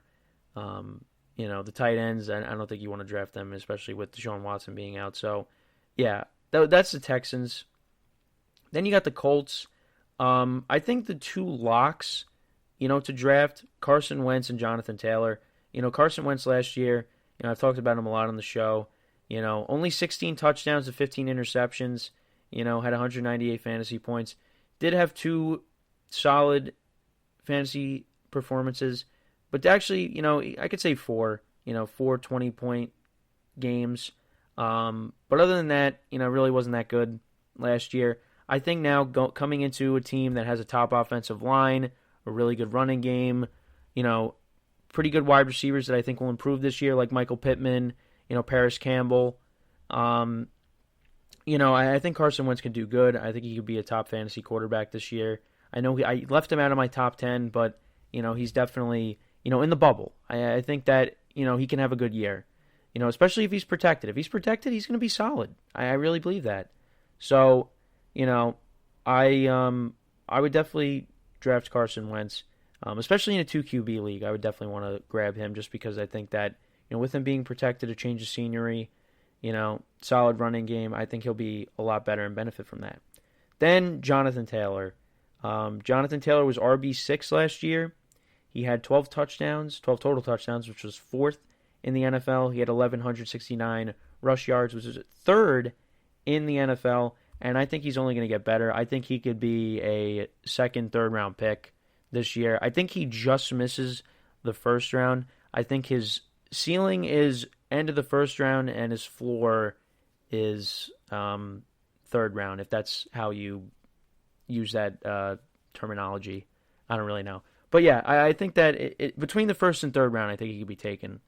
The tight ends, I don't think you want to draft them, especially with Deshaun Watson being out. So, yeah, that's the Texans. Then you got the Colts. I think the two locks, to draft, Carson Wentz and Jonathan Taylor. Carson Wentz last year, I've talked about him a lot on the show. Only 16 touchdowns to 15 interceptions. Had 198 fantasy points. Did have 2 solid fantasy performances, but actually, I could say 4, 4 20-point games. But other than that, really wasn't that good last year. I think now coming into a team that has a top offensive line, a really good running game, pretty good wide receivers that I think will improve this year, like Michael Pittman, Paris Campbell. I think Carson Wentz can do good. I think he could be a top fantasy quarterback this year. I know I left him out of my top 10, but, he's definitely, in the bubble. I think that, he can have a good year, especially if he's protected. If he's protected, he's going to be solid. I really believe that. So, I would definitely draft Carson Wentz, especially in a 2 QB league. I would definitely want to grab him just because I think that, with him being protected, a change of scenery, solid running game, I think he'll be a lot better and benefit from that. Then Jonathan Taylor. Jonathan Taylor was RB6 last year. He had 12 total touchdowns, which was 4th in the NFL. He had 1,169 rush yards, which was 3rd in the NFL, and I think he's only going to get better. I think he could be a 2nd, 3rd round pick this year. I think he just misses the 1st round. I think his ceiling is end of the 1st round, and his floor is 3rd round, if that's how you use that terminology. I don't really know. But yeah, I think that between the 1st and 3rd round, I think he could be taken.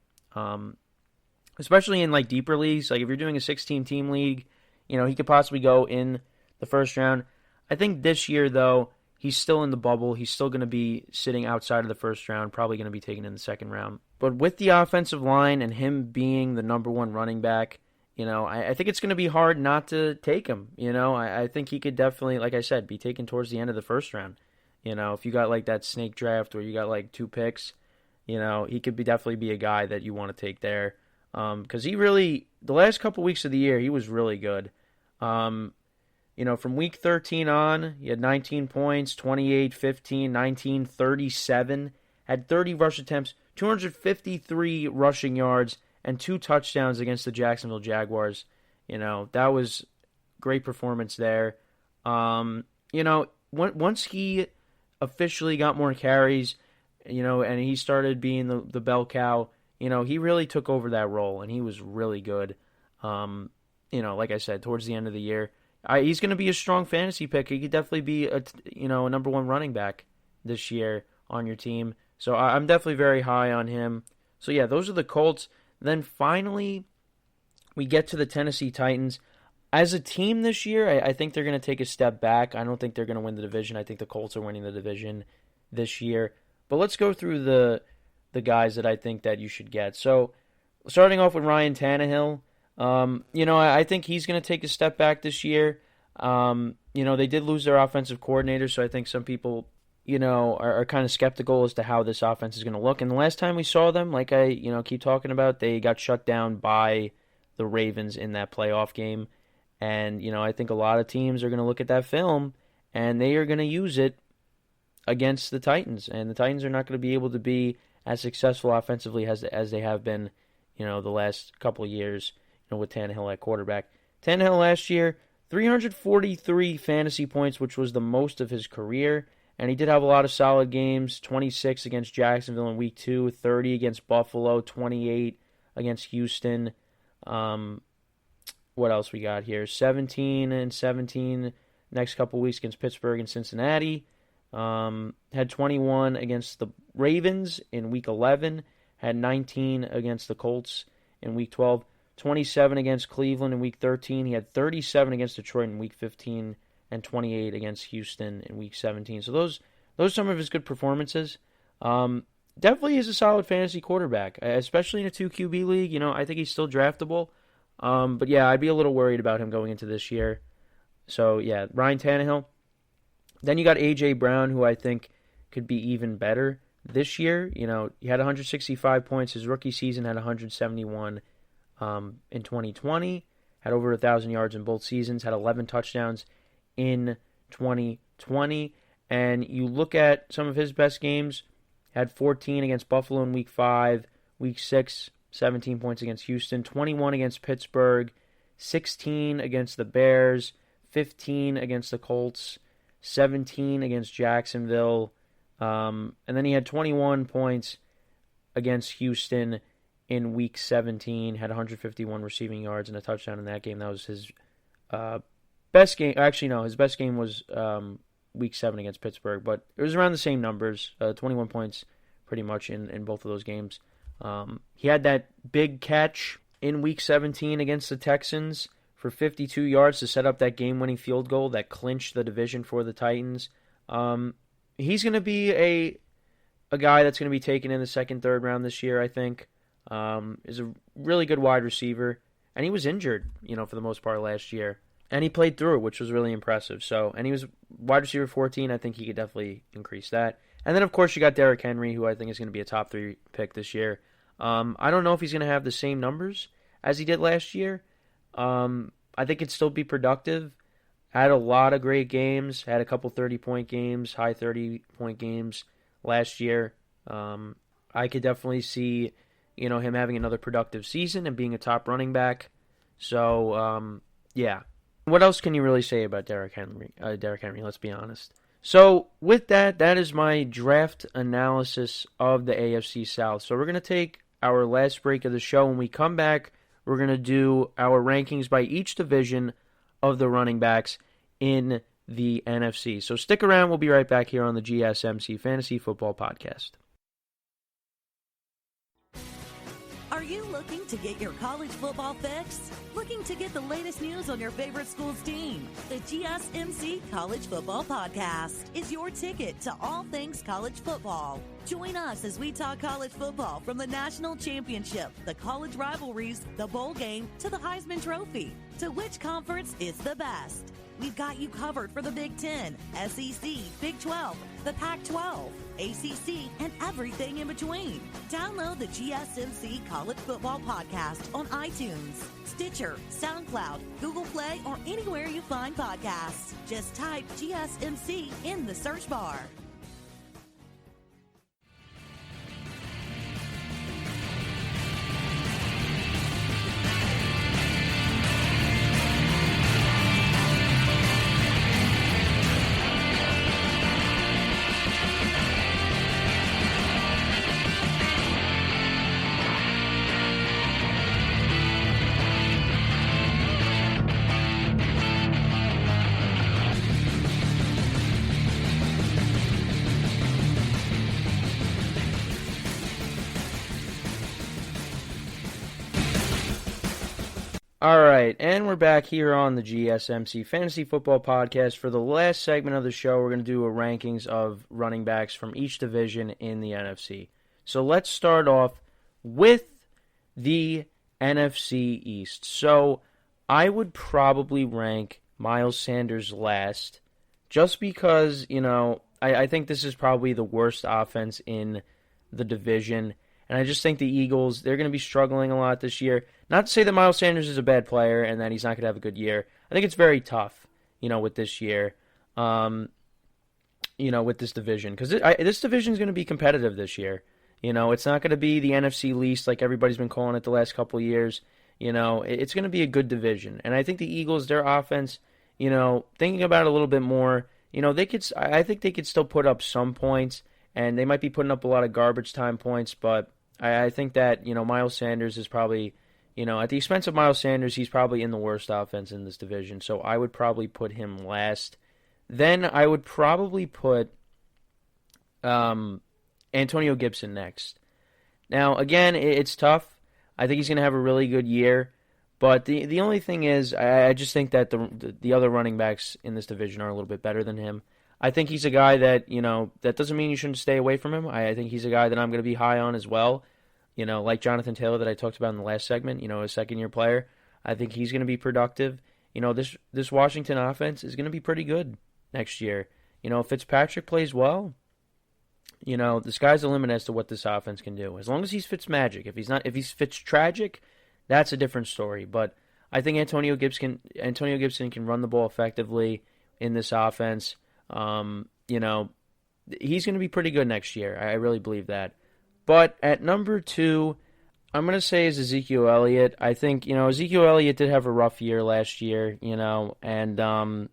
Especially in like deeper leagues. Like if you're doing a 16-team league, he could possibly go in the first round. I think this year, though, he's still in the bubble. He's still going to be sitting outside of the first round, probably going to be taken in the second round. But with the offensive line and him being the number one running back, I think it's going to be hard not to take him. I think he could definitely, like I said, be taken towards the end of the first round. If you got like that snake draft where you got like 2 picks, he could definitely be a guy that you want to take there. Because he really, the last couple weeks of the year, he was really good. From week 13 on, he had 19 points, 28, 15, 19, 37, had 30 rush attempts, 253 rushing yards, and 2 touchdowns against the Jacksonville Jaguars. That was great performance there. Once he officially got more carries, and he started being the bell cow, he really took over that role, and he was really good. Like I said, towards the end of the year, he's going to be a strong fantasy pick. He could definitely be a number one running back this year on your team. So I'm definitely very high on him. So yeah, those are the Colts. Then finally, we get to the Tennessee Titans. As a team this year, I think they're going to take a step back. I don't think they're going to win the division. I think the Colts are winning the division this year. But let's go through the guys that I think that you should get. So starting off with Ryan Tannehill, I think he's going to take a step back this year. They did lose their offensive coordinator, so I think some people, are kind of skeptical as to how this offense is going to look. And the last time we saw them, like I, keep talking about, they got shut down by the Ravens in that playoff game. And, I think a lot of teams are going to look at that film, and they are going to use it against the Titans. And the Titans are not going to be able to be as successful offensively as they have been, the last couple of years, with Tannehill at quarterback. Tannehill last year, 343 fantasy points, which was the most of his career. And he did have a lot of solid games, 26 against Jacksonville in week 2, 30 against Buffalo, 28 against Houston. What else we got here? 17 and 17 next couple weeks against Pittsburgh and Cincinnati. Had 21 against the Ravens in week 11. Had 19 against the Colts in week 12. 27 against Cleveland in week 13. He had 37 against Detroit in week 15. And 28 against Houston in week 17. So those are some of his good performances. Definitely is a solid fantasy quarterback, especially in a 2 QB league. I think he's still draftable. But yeah, I'd be a little worried about him going into this year. So yeah, Ryan Tannehill. Then you got A.J. Brown, who I think could be even better this year. He had 165 points. His rookie season had 171 in 2020. Had over 1,000 yards in both seasons. Had 11 touchdowns in 2020, and you look at some of his best games, had 14 against Buffalo in week 5, week 6, 17 points against Houston, 21 against Pittsburgh, 16 against the Bears, 15 against the Colts, 17 against Jacksonville, and then he had 21 points against Houston in week 17, had 151 receiving yards and a touchdown in that game. That was his best game. Actually, no, his best game was week 7 against Pittsburgh, but it was around the same numbers, 21 points pretty much in both of those games. He had that big catch in week 17 against the Texans for 52 yards to set up that game-winning field goal that clinched the division for the Titans. He's going to be a guy that's going to be taken in the second, third round this year, I think. Is a really good wide receiver, and he was injured, for the most part last year. And he played through it, which was really impressive. And he was wide receiver 14. I think he could definitely increase that. And then, of course, you got Derrick Henry, who I think is going to be a top 3 pick this year. I don't know if he's going to have the same numbers as he did last year. I think it'd still be productive. Had a lot of great games. Had a couple 30-point games, high 30-point games last year. I could definitely see, him having another productive season and being a top running back. So, yeah. What else can you really say about Derrick Henry? Let's be honest. So, with that is my draft analysis of the AFC South. So, we're going to take our last break of the show. When we come back, we're going to do our rankings by each division of the running backs in the NFC. So, stick around. We'll be right back here on the GSMC Fantasy Football Podcast. Are you looking to get your college football fix? Looking to get the latest news on your favorite school's team? The GSMC College Football Podcast is your ticket to all things college football. Join us as we talk college football from the national championship, the college rivalries, the bowl game, to the Heisman Trophy. To which conference is the best? We've got you covered for the Big Ten, SEC, Big 12, the Pac-12, ACC, and everything in between. Download the GSMC College Football Podcast on iTunes, Stitcher, SoundCloud, Google Play, or anywhere you find podcasts. Just type GSMC in the search bar. All right, and we're back here on the GSMC Fantasy Football Podcast. For the last segment of the show, we're going to do a rankings of running backs from each division in the NFC. So let's start off with the NFC East. So I would probably rank Miles Sanders last, just because, I think this is probably the worst offense in the division. And I just think the Eagles, they're going to be struggling a lot this year. Not to say that Miles Sanders is a bad player and that he's not going to have a good year. I think it's very tough, with this year, with this division. Because this division is going to be competitive this year. It's not going to be the NFC least like everybody's been calling it the last couple of years. It's going to be a good division. And I think the Eagles, their offense, thinking about it a little bit more, I think they could still put up some points. And they might be putting up a lot of garbage time points, but I think that, Miles Sanders is probably, at the expense of Miles Sanders, he's probably in the worst offense in this division. So I would probably put him last. Then I would probably put Antonio Gibson next. Now, again, it's tough. I think he's going to have a really good year. But the only thing is, I just think that the other running backs in this division are a little bit better than him. I think he's a guy that, that doesn't mean you shouldn't stay away from him. I think he's a guy that I'm going to be high on as well. Like Jonathan Taylor that I talked about in the last segment, a second-year player. I think he's going to be productive. This Washington offense is going to be pretty good next year. If Fitzpatrick plays well, the sky's the limit as to what this offense can do. As long as he's Fitzmagic. If he's Fitztragic, that's a different story. But I think Antonio Gibson can run the ball effectively in this offense. He's going to be pretty good next year. I really believe that. But at number 2, I'm going to say is Ezekiel Elliott. I think, Ezekiel Elliott did have a rough year last year, and,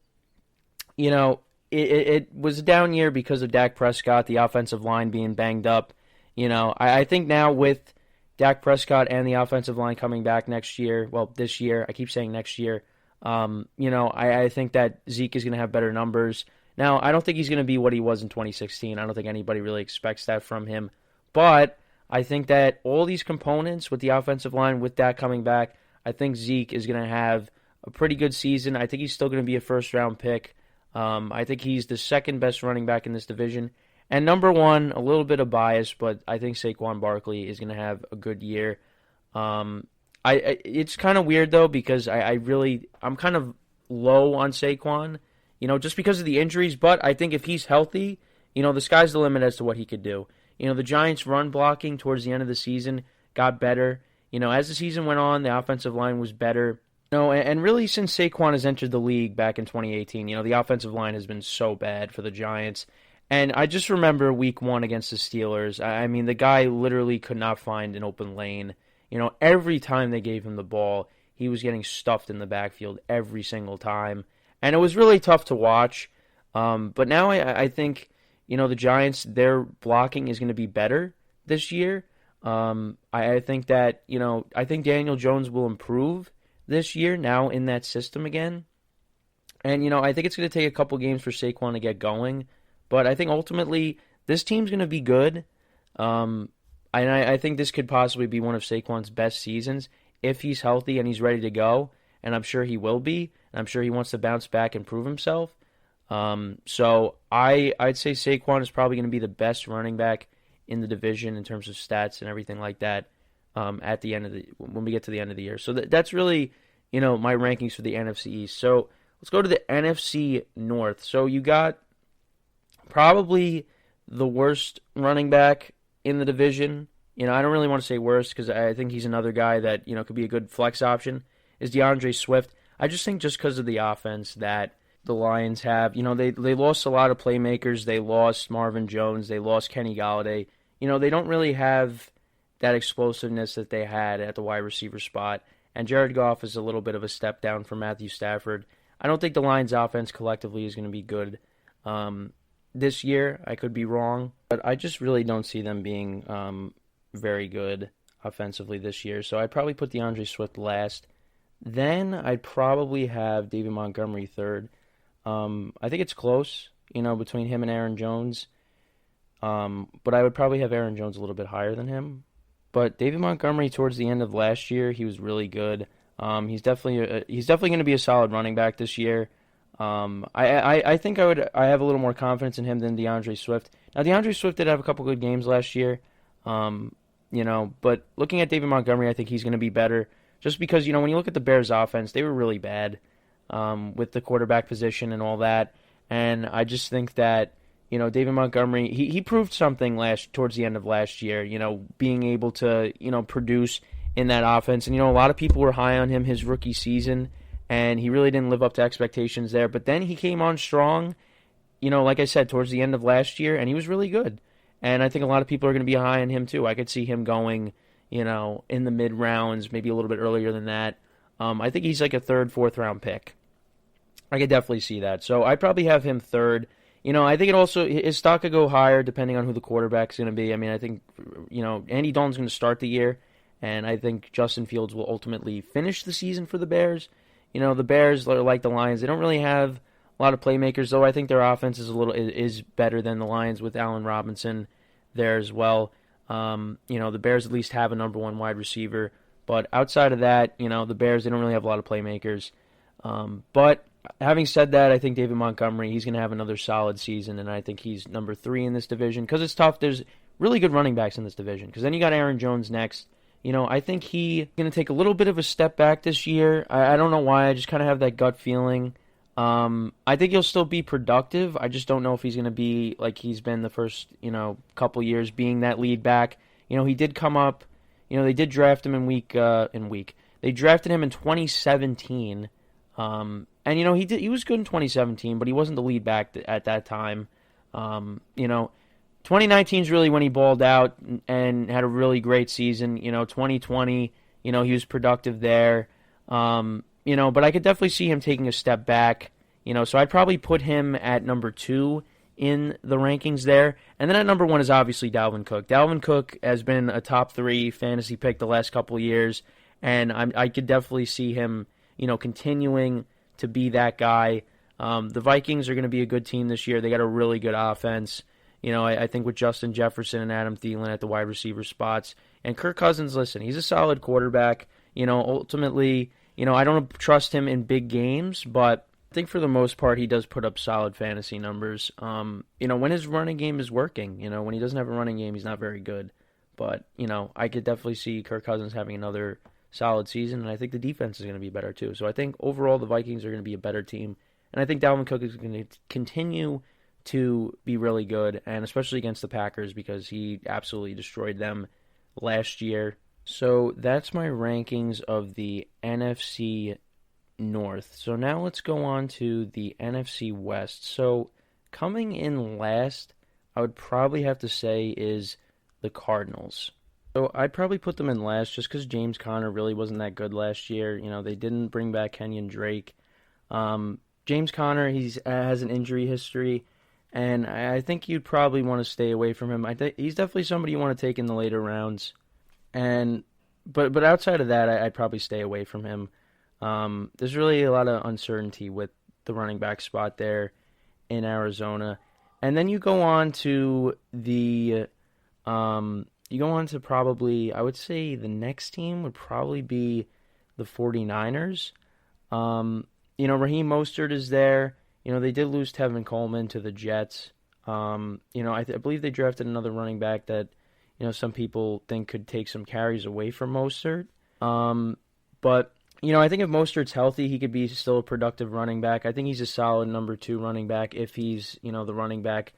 it was a down year because of Dak Prescott, the offensive line being banged up. I think now with Dak Prescott and the offensive line coming back next year, this year, I keep saying next year, I think that Zeke is going to have better numbers. Now, I don't think he's going to be what he was in 2016. I don't think anybody really expects that from him. But I think that all these components with the offensive line, with that coming back, I think Zeke is going to have a pretty good season. I think he's still going to be a first-round pick. I think he's the second best running back in this division. And number 1, a little bit of bias, but I think Saquon Barkley is going to have a good year. It's kind of weird, though, because I'm kind of low on Saquon. Just because of the injuries, but I think if he's healthy, the sky's the limit as to what he could do. The Giants' run blocking towards the end of the season got better. As the season went on, the offensive line was better. And really since Saquon has entered the league back in 2018, the offensive line has been so bad for the Giants. And I just remember week 1 against the Steelers. I mean, the guy literally could not find an open lane. Every time they gave him the ball, he was getting stuffed in the backfield every single time. And it was really tough to watch. But now I think, the Giants, their blocking is going to be better this year. I think that, I think Daniel Jones will improve this year now in that system again. And, I think it's going to take a couple games for Saquon to get going. But I think ultimately this team's going to be good. I think this could possibly be one of Saquon's best seasons if he's healthy and he's ready to go, and I'm sure he will be, and I'm sure he wants to bounce back and prove himself. So I'd say Saquon is probably going to be the best running back in the division in terms of stats and everything like that at the end of when we get to the end of the year. So that's really, my rankings for the NFC East. So let's go to the NFC North. So you got probably the worst running back in the division. I don't really want to say worst because I think he's another guy that, could be a good flex option, is DeAndre Swift. I just think just because of the offense that the Lions have, they lost a lot of playmakers. They lost Marvin Jones. They lost Kenny Golladay. They don't really have that explosiveness that they had at the wide receiver spot. And Jared Goff is a little bit of a step down from Matthew Stafford. I don't think the Lions offense collectively is going to be good this year. I could be wrong, but I just really don't see them being very good offensively this year. So I'd probably put DeAndre Swift last. Then I'd probably have David Montgomery third. I think it's close, between him and Aaron Jones. But I would probably have Aaron Jones a little bit higher than him. But David Montgomery, towards the end of last year, he was really good. He's definitely going to be a solid running back this year. I think I have a little more confidence in him than DeAndre Swift. Now, DeAndre Swift did have a couple good games last year, but looking at David Montgomery, I think he's going to be better. Just because, when you look at the Bears' offense, they were really bad with the quarterback position and all that. And I just think that, David Montgomery, he proved something towards the end of last year, being able to, produce in that offense. And, a lot of people were high on him his rookie season, and he really didn't live up to expectations there. But then he came on strong, like I said, towards the end of last year, and he was really good. And I think a lot of people are going to be high on him too. I could see him going, in the mid-rounds, maybe a little bit earlier than that. I think he's like a third, fourth-round pick. I could definitely see that. So I'd probably have him third. I think his stock could go higher depending on who the quarterback's going to be. I mean, I think, Andy Dalton's going to start the year, and I think Justin Fields will ultimately finish the season for the Bears. The Bears are like the Lions. They don't really have a lot of playmakers, though I think their offense is better than the Lions with Allen Robinson there as well. The Bears at least have a number one wide receiver, but outside of that, the Bears, they don't really have a lot of playmakers. But having said that, I think David Montgomery, he's going to have another solid season, and I think he's number 3 in this division because it's tough. There's really good running backs in this division because then you got Aaron Jones next. I think he's going to take a little bit of a step back this year. I don't know why. I just kind of have that gut feeling. I think he'll still be productive. I just don't know if he's going to be like he's been the first, couple years being that lead back. He did come up, they did draft him They drafted him in 2017. And he was good in 2017, but he wasn't the lead back at that time. 2019 is really when he balled out and had a really great season. 2020, he was productive there. But I could definitely see him taking a step back. So I'd probably put him at number 2 in the rankings there. And then at number 1 is obviously Dalvin Cook. Dalvin Cook has been a top 3 fantasy pick the last couple of years, and I could definitely see him, continuing to be that guy. The Vikings are going to be a good team this year. They got a really good offense. I think with Justin Jefferson and Adam Thielen at the wide receiver spots. And Kirk Cousins, listen, he's a solid quarterback. Ultimately, I don't trust him in big games, but I think for the most part he does put up solid fantasy numbers. When his running game is working, when he doesn't have a running game, he's not very good. But, I could definitely see Kirk Cousins having another solid season, and I think the defense is going to be better too. So I think overall the Vikings are going to be a better team, and I think Dalvin Cook is going to continue to be really good, and especially against the Packers because he absolutely destroyed them last year. So that's my rankings of the NFC North. So now let's go on to the NFC West. So coming in last, I would probably have to say is the Cardinals. So I'd probably put them in last just because James Conner really wasn't that good last year. They didn't bring back Kenyon Drake. James Conner, he has an injury history, and I think you'd probably want to stay away from him. He's definitely somebody you want to take in the later rounds. But outside of that, I'd probably stay away from him. There's really a lot of uncertainty with the running back spot there in Arizona. And then you go on to the you go on to probably, I would say the next team would probably be the 49ers. Raheem Mostert is there. They did lose Tevin Coleman to the Jets. I believe they drafted another running back that, some people think could take some carries away from Mostert. But I think if Mostert's healthy, he could be still a productive running back. I think he's a solid number 2 running back if he's, the running back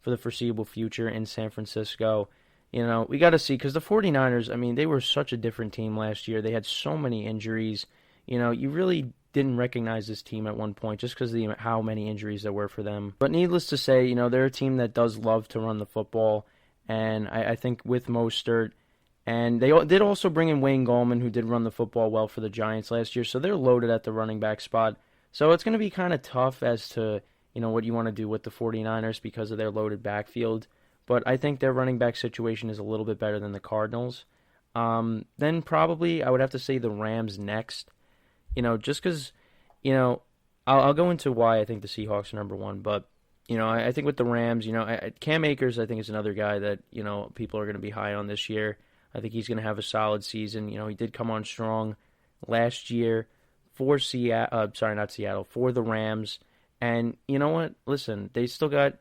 for the foreseeable future in San Francisco. We got to see, because the 49ers, they were such a different team last year. They had so many injuries. You really didn't recognize this team at one point just because of how many injuries there were for them. But needless to say, they're a team that does love to run the football. And I think with Mostert, and they did also bring in Wayne Gallman, who did run the football well for the Giants last year. So they're loaded at the running back spot. So it's going to be kind of tough as to, what you want to do with the 49ers because of their loaded backfield. But I think their running back situation is a little bit better than the Cardinals. Then probably I would have to say the Rams next. Just because, I'll go into why I think the Seahawks are number 1. But, I think with the Rams, Cam Akers, I think is another guy that, people are going to be high on this year. I think he's going to have a solid season. He did come on strong last year for for the Rams. And you know what? Listen, they still got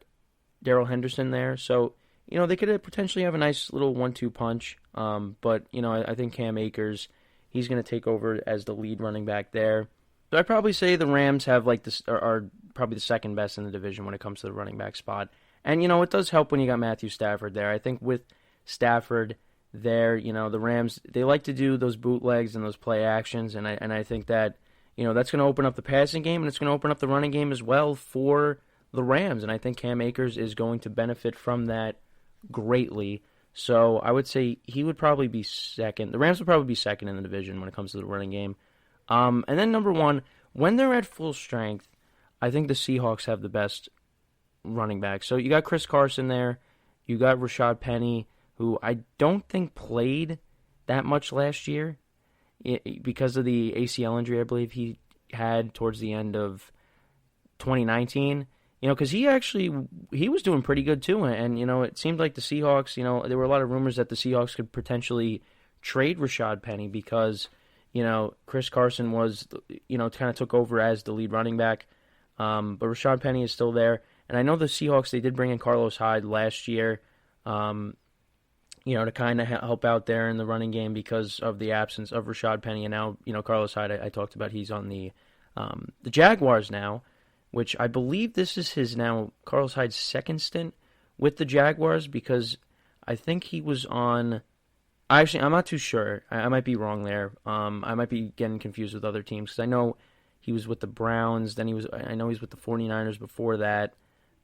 Darrell Henderson there. So, they could potentially have a nice little 1-2 punch. But, I think Cam Akers, he's going to take over as the lead running back there. So I'd probably say the Rams have are probably the second best in the division when it comes to the running back spot. And, it does help when you got Matthew Stafford there. I think with Stafford there, the Rams, they like to do those bootlegs and those play actions. And I think that, that's going to open up the passing game and it's going to open up the running game as well for the Rams. And I think Cam Akers is going to benefit from that greatly. So I would say he would probably be second. The Rams would probably be second in the division when it comes to the running game. And then number 1, when they're at full strength, I think the Seahawks have the best running back. So you got Chris Carson there. You got Rashad Penny, who I don't think played that much last year because of the ACL injury I believe he had towards the end of 2019. Because he was doing pretty good too. And, it seemed like the Seahawks, there were a lot of rumors that the Seahawks could potentially trade Rashad Penny because, Chris Carson was, kind of took over as the lead running back. But Rashad Penny is still there. And I know the Seahawks, they did bring in Carlos Hyde last year, to kind of help out there in the running game because of the absence of Rashad Penny. And now, Carlos Hyde, I talked about, he's on the Jaguars now, which I believe this is Carlos Hyde's second stint with the Jaguars because I think he was on... Actually, I'm not too sure. I might be wrong there. I might be getting confused with other teams because I know he was with the Browns. Then I know he's with the 49ers before that.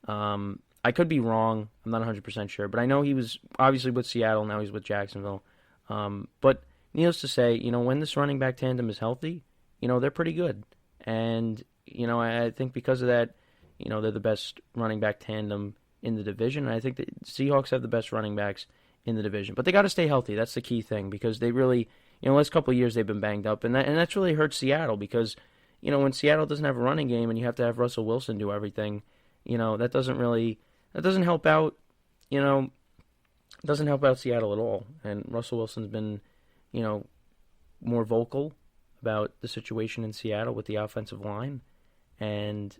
I could be wrong. I'm not 100% sure. But I know he was obviously with Seattle. Now he's with Jacksonville. But needless to say, when this running back tandem is healthy, they're pretty good. And... I think because of that, they're the best running back tandem in the division. And I think the Seahawks have the best running backs in the division. But they got to stay healthy. That's the key thing because they really, the last couple of years they've been banged up. And that's really hurt Seattle because, when Seattle doesn't have a running game and you have to have Russell Wilson do everything, that doesn't help out, doesn't help out Seattle at all. And Russell Wilson's been, more vocal about the situation in Seattle with the offensive line. And,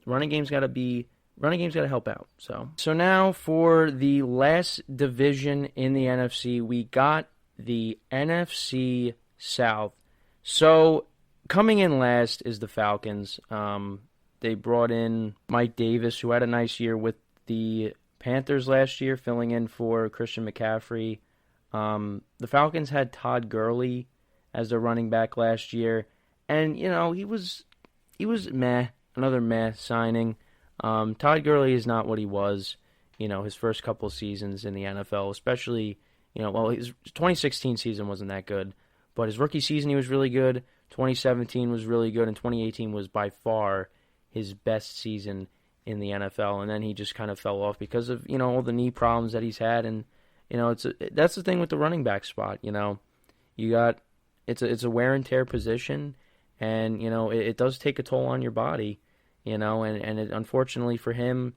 running game's got to help out. So now for the last division in the NFC, we got the NFC South. So coming in last is the Falcons. They brought in Mike Davis, who had a nice year with the Panthers last year, filling in for Christian McCaffrey. The Falcons had Todd Gurley as their running back last year. And, he was meh, another meh signing. Todd Gurley is not what he was, his first couple of seasons in the NFL, especially, his 2016 season wasn't that good, but his rookie season he was really good, 2017 was really good, and 2018 was by far his best season in the NFL, and then he just kind of fell off because of, all the knee problems that he's had, and, that's the thing with the running back spot, it's a wear and tear position, and, it does take a toll on your body, and unfortunately for him,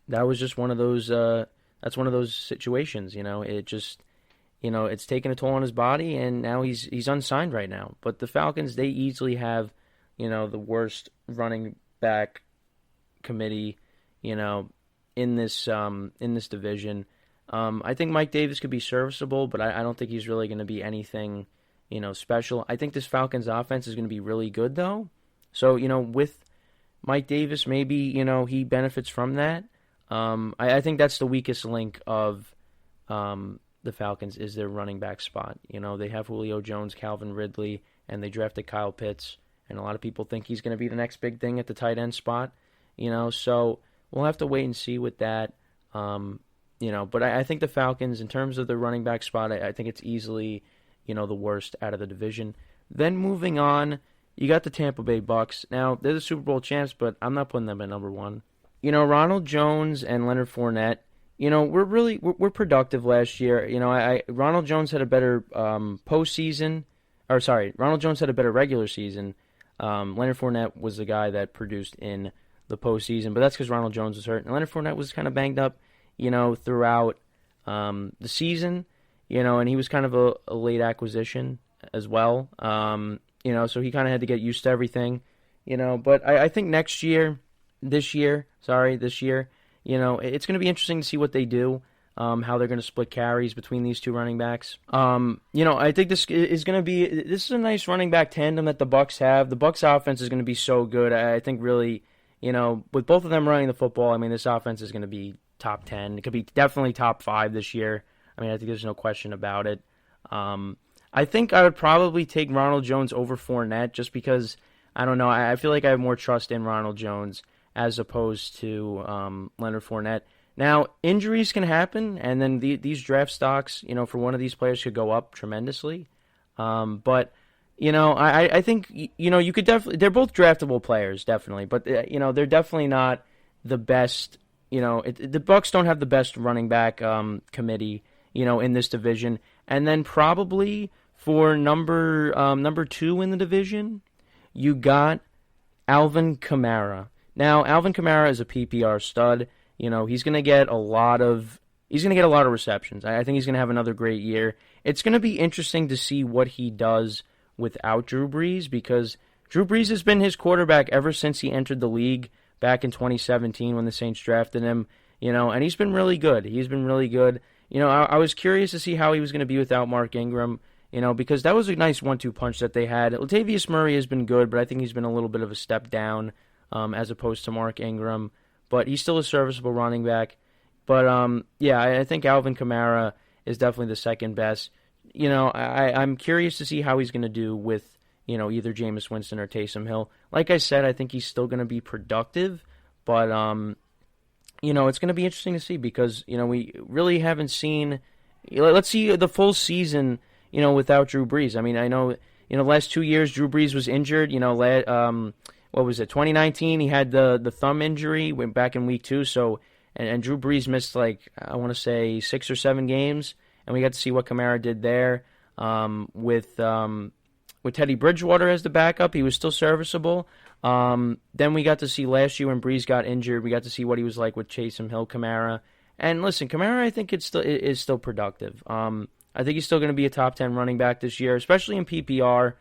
that was just one of those that's one of those situations. It just, it's taken a toll on his body, and now he's unsigned right now. But the Falcons, they easily have, the worst running back committee, in this division. I think Mike Davis could be serviceable, but I don't think he's really going to be anything, special. I think this Falcons offense is going to be really good, though. So, with Mike Davis, maybe, he benefits from that. I think that's the weakest link of the Falcons is their running back spot. They have Julio Jones, Calvin Ridley, and they drafted Kyle Pitts, and a lot of people think he's going to be the next big thing at the tight end spot. So we'll have to wait and see with that. But I think the Falcons, in terms of the running back spot, I think it's easily, the worst out of the division. Then moving on, you got the Tampa Bay Bucks. Now, they're the Super Bowl champs, but I'm not putting them at number one. Ronald Jones and Leonard Fournette, we're productive last year. Ronald Jones had a better Ronald Jones had a better regular season. Leonard Fournette was the guy that produced in the postseason, but that's because Ronald Jones was hurt. And Leonard Fournette was kind of banged up, throughout the season, and he was kind of a late acquisition as well. So he kind of had to get used to everything, But I think this year, it's going to be interesting to see what they do, how they're going to split carries between these two running backs. I think this is a nice running back tandem that the Bucs have. The Bucs offense is going to be so good. I think really, with both of them running the football, this offense is going to be top 10. It could be definitely top 5 this year. I think there's no question about it. I think I would probably take Ronald Jones over Fournette just because, I don't know, I feel like I have more trust in Ronald Jones as opposed to Leonard Fournette. Now, injuries can happen, and then these draft stocks, for one of these players could go up tremendously. But, I think, you could definitely, they're both draftable players, definitely, but, they're definitely not the best, the Bucs don't have the best running back committee, in this division. And then probably for number 2 in the division, you got Alvin Kamara. Now, Alvin Kamara is a PPR stud. He's going to get a lot of receptions. I think he's going to have another great year. It's going to be interesting to see what he does without Drew Brees, because Drew Brees has been his quarterback ever since he entered the league back in 2017 when the Saints drafted him, and he's been really good. I was curious to see how he was going to be without Mark Ingram, because that was a nice 1-2 punch that they had. Latavius Murray has been good, but I think he's been a little bit of a step down as opposed to Mark Ingram. But he's still a serviceable running back. But, I think Alvin Kamara is definitely the second best. I'm curious to see how he's going to do with, either Jameis Winston or Taysom Hill. Like I said, I think he's still going to be productive. But, it's going to be interesting to see because, we really haven't seen... Let's see the full season, without Drew Brees. I know, the last 2 years Drew Brees was injured. What was it, 2019? He had the thumb injury, went back in week 2. So, and Drew Brees missed, I want to say 6 or 7 games. And we got to see what Kamara did there. With Teddy Bridgewater as the backup, he was still serviceable. Then we got to see last year when Brees got injured, we got to see what he was like with Taysom Hill, Kamara. And listen, Kamara, I think is still productive. I think he's still going to be a top 10 running back this year, especially in PPR.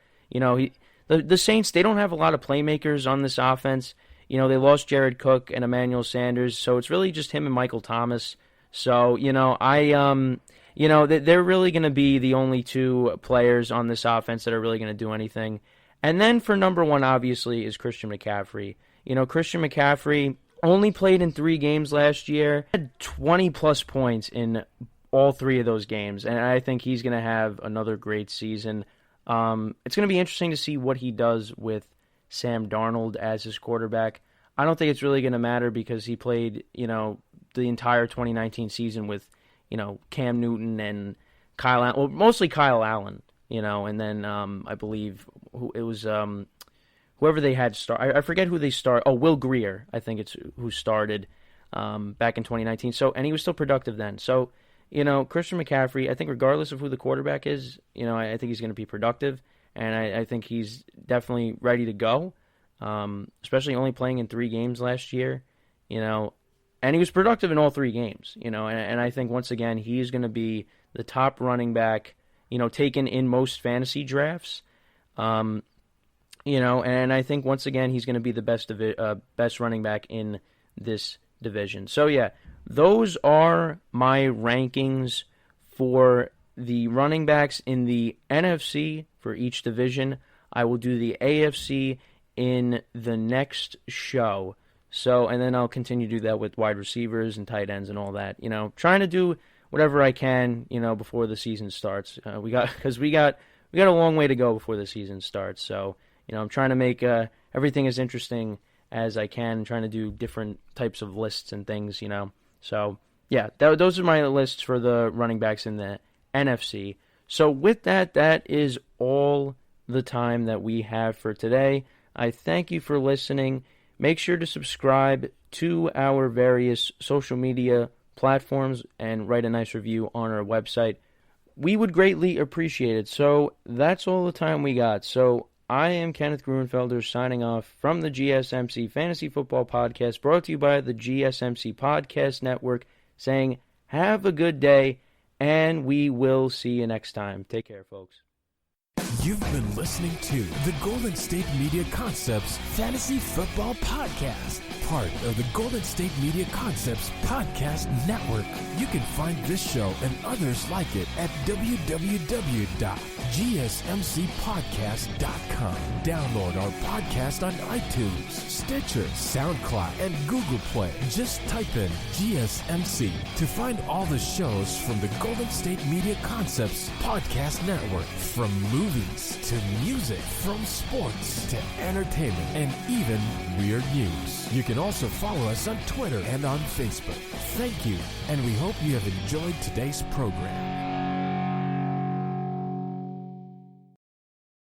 The Saints, they don't have a lot of playmakers on this offense. They lost Jared Cook and Emmanuel Sanders, so it's really just him and Michael Thomas. So, they're really going to be the only 2 players on this offense that are really going to do anything. And then for number 1, obviously, is Christian McCaffrey. Christian McCaffrey only played in 3 games last year, had 20-plus points in all 3 of those games, and I think he's going to have another great season. It's going to be interesting to see what he does with Sam Darnold as his quarterback. I don't think it's really going to matter because he played, the entire 2019 season with, Cam Newton and Kyle Allen, well, mostly Kyle Allen, and then I believe it was whoever they had start. I forget who they start. Oh, Will Grier, I think it's who started back in 2019. So, and he was still productive then. So, Christian McCaffrey, I think regardless of who the quarterback is, I think he's going to be productive, and I think he's definitely ready to go, especially only playing in 3 games last year. And he was productive in all 3 games, and I think once again he's going to be the top running back, taken in most fantasy drafts. And I think once again he's going to be the best running back in this division. So yeah, those are my rankings for the running backs in the NFC for each division. I will do the AFC in the next show. So, and then I'll continue to do that with wide receivers and tight ends and all that. Trying to do whatever I can, before the season starts. We got a long way to go before the season starts. So, I'm trying to make everything as interesting as I can, trying to do different types of lists and things, So, yeah, those are my lists for the running backs in the NFC. So with that is all the time that we have for today. I thank you for listening. Make sure to subscribe to our various social media platforms and write a nice review on our website. We would greatly appreciate it. So that's all the time we got. So I am Kenneth Gruenfelder signing off from the GSMC Fantasy Football Podcast, brought to you by the GSMC Podcast Network, saying have a good day, and we will see you next time. Take care, folks. You've been listening to the Golden State Media Concepts Fantasy Football Podcast, part of the Golden State Media Concepts Podcast Network. You can find this show and others like it at www.gsmcpodcast.com. Download our podcast on iTunes, Stitcher, SoundCloud, and Google Play. Just type in GSMC to find all the shows from the Golden State Media Concepts Podcast Network, from movies to music, from sports to entertainment, and even weird news. You can also follow us on Twitter and on Facebook. Thank you, and we hope you have enjoyed today's program.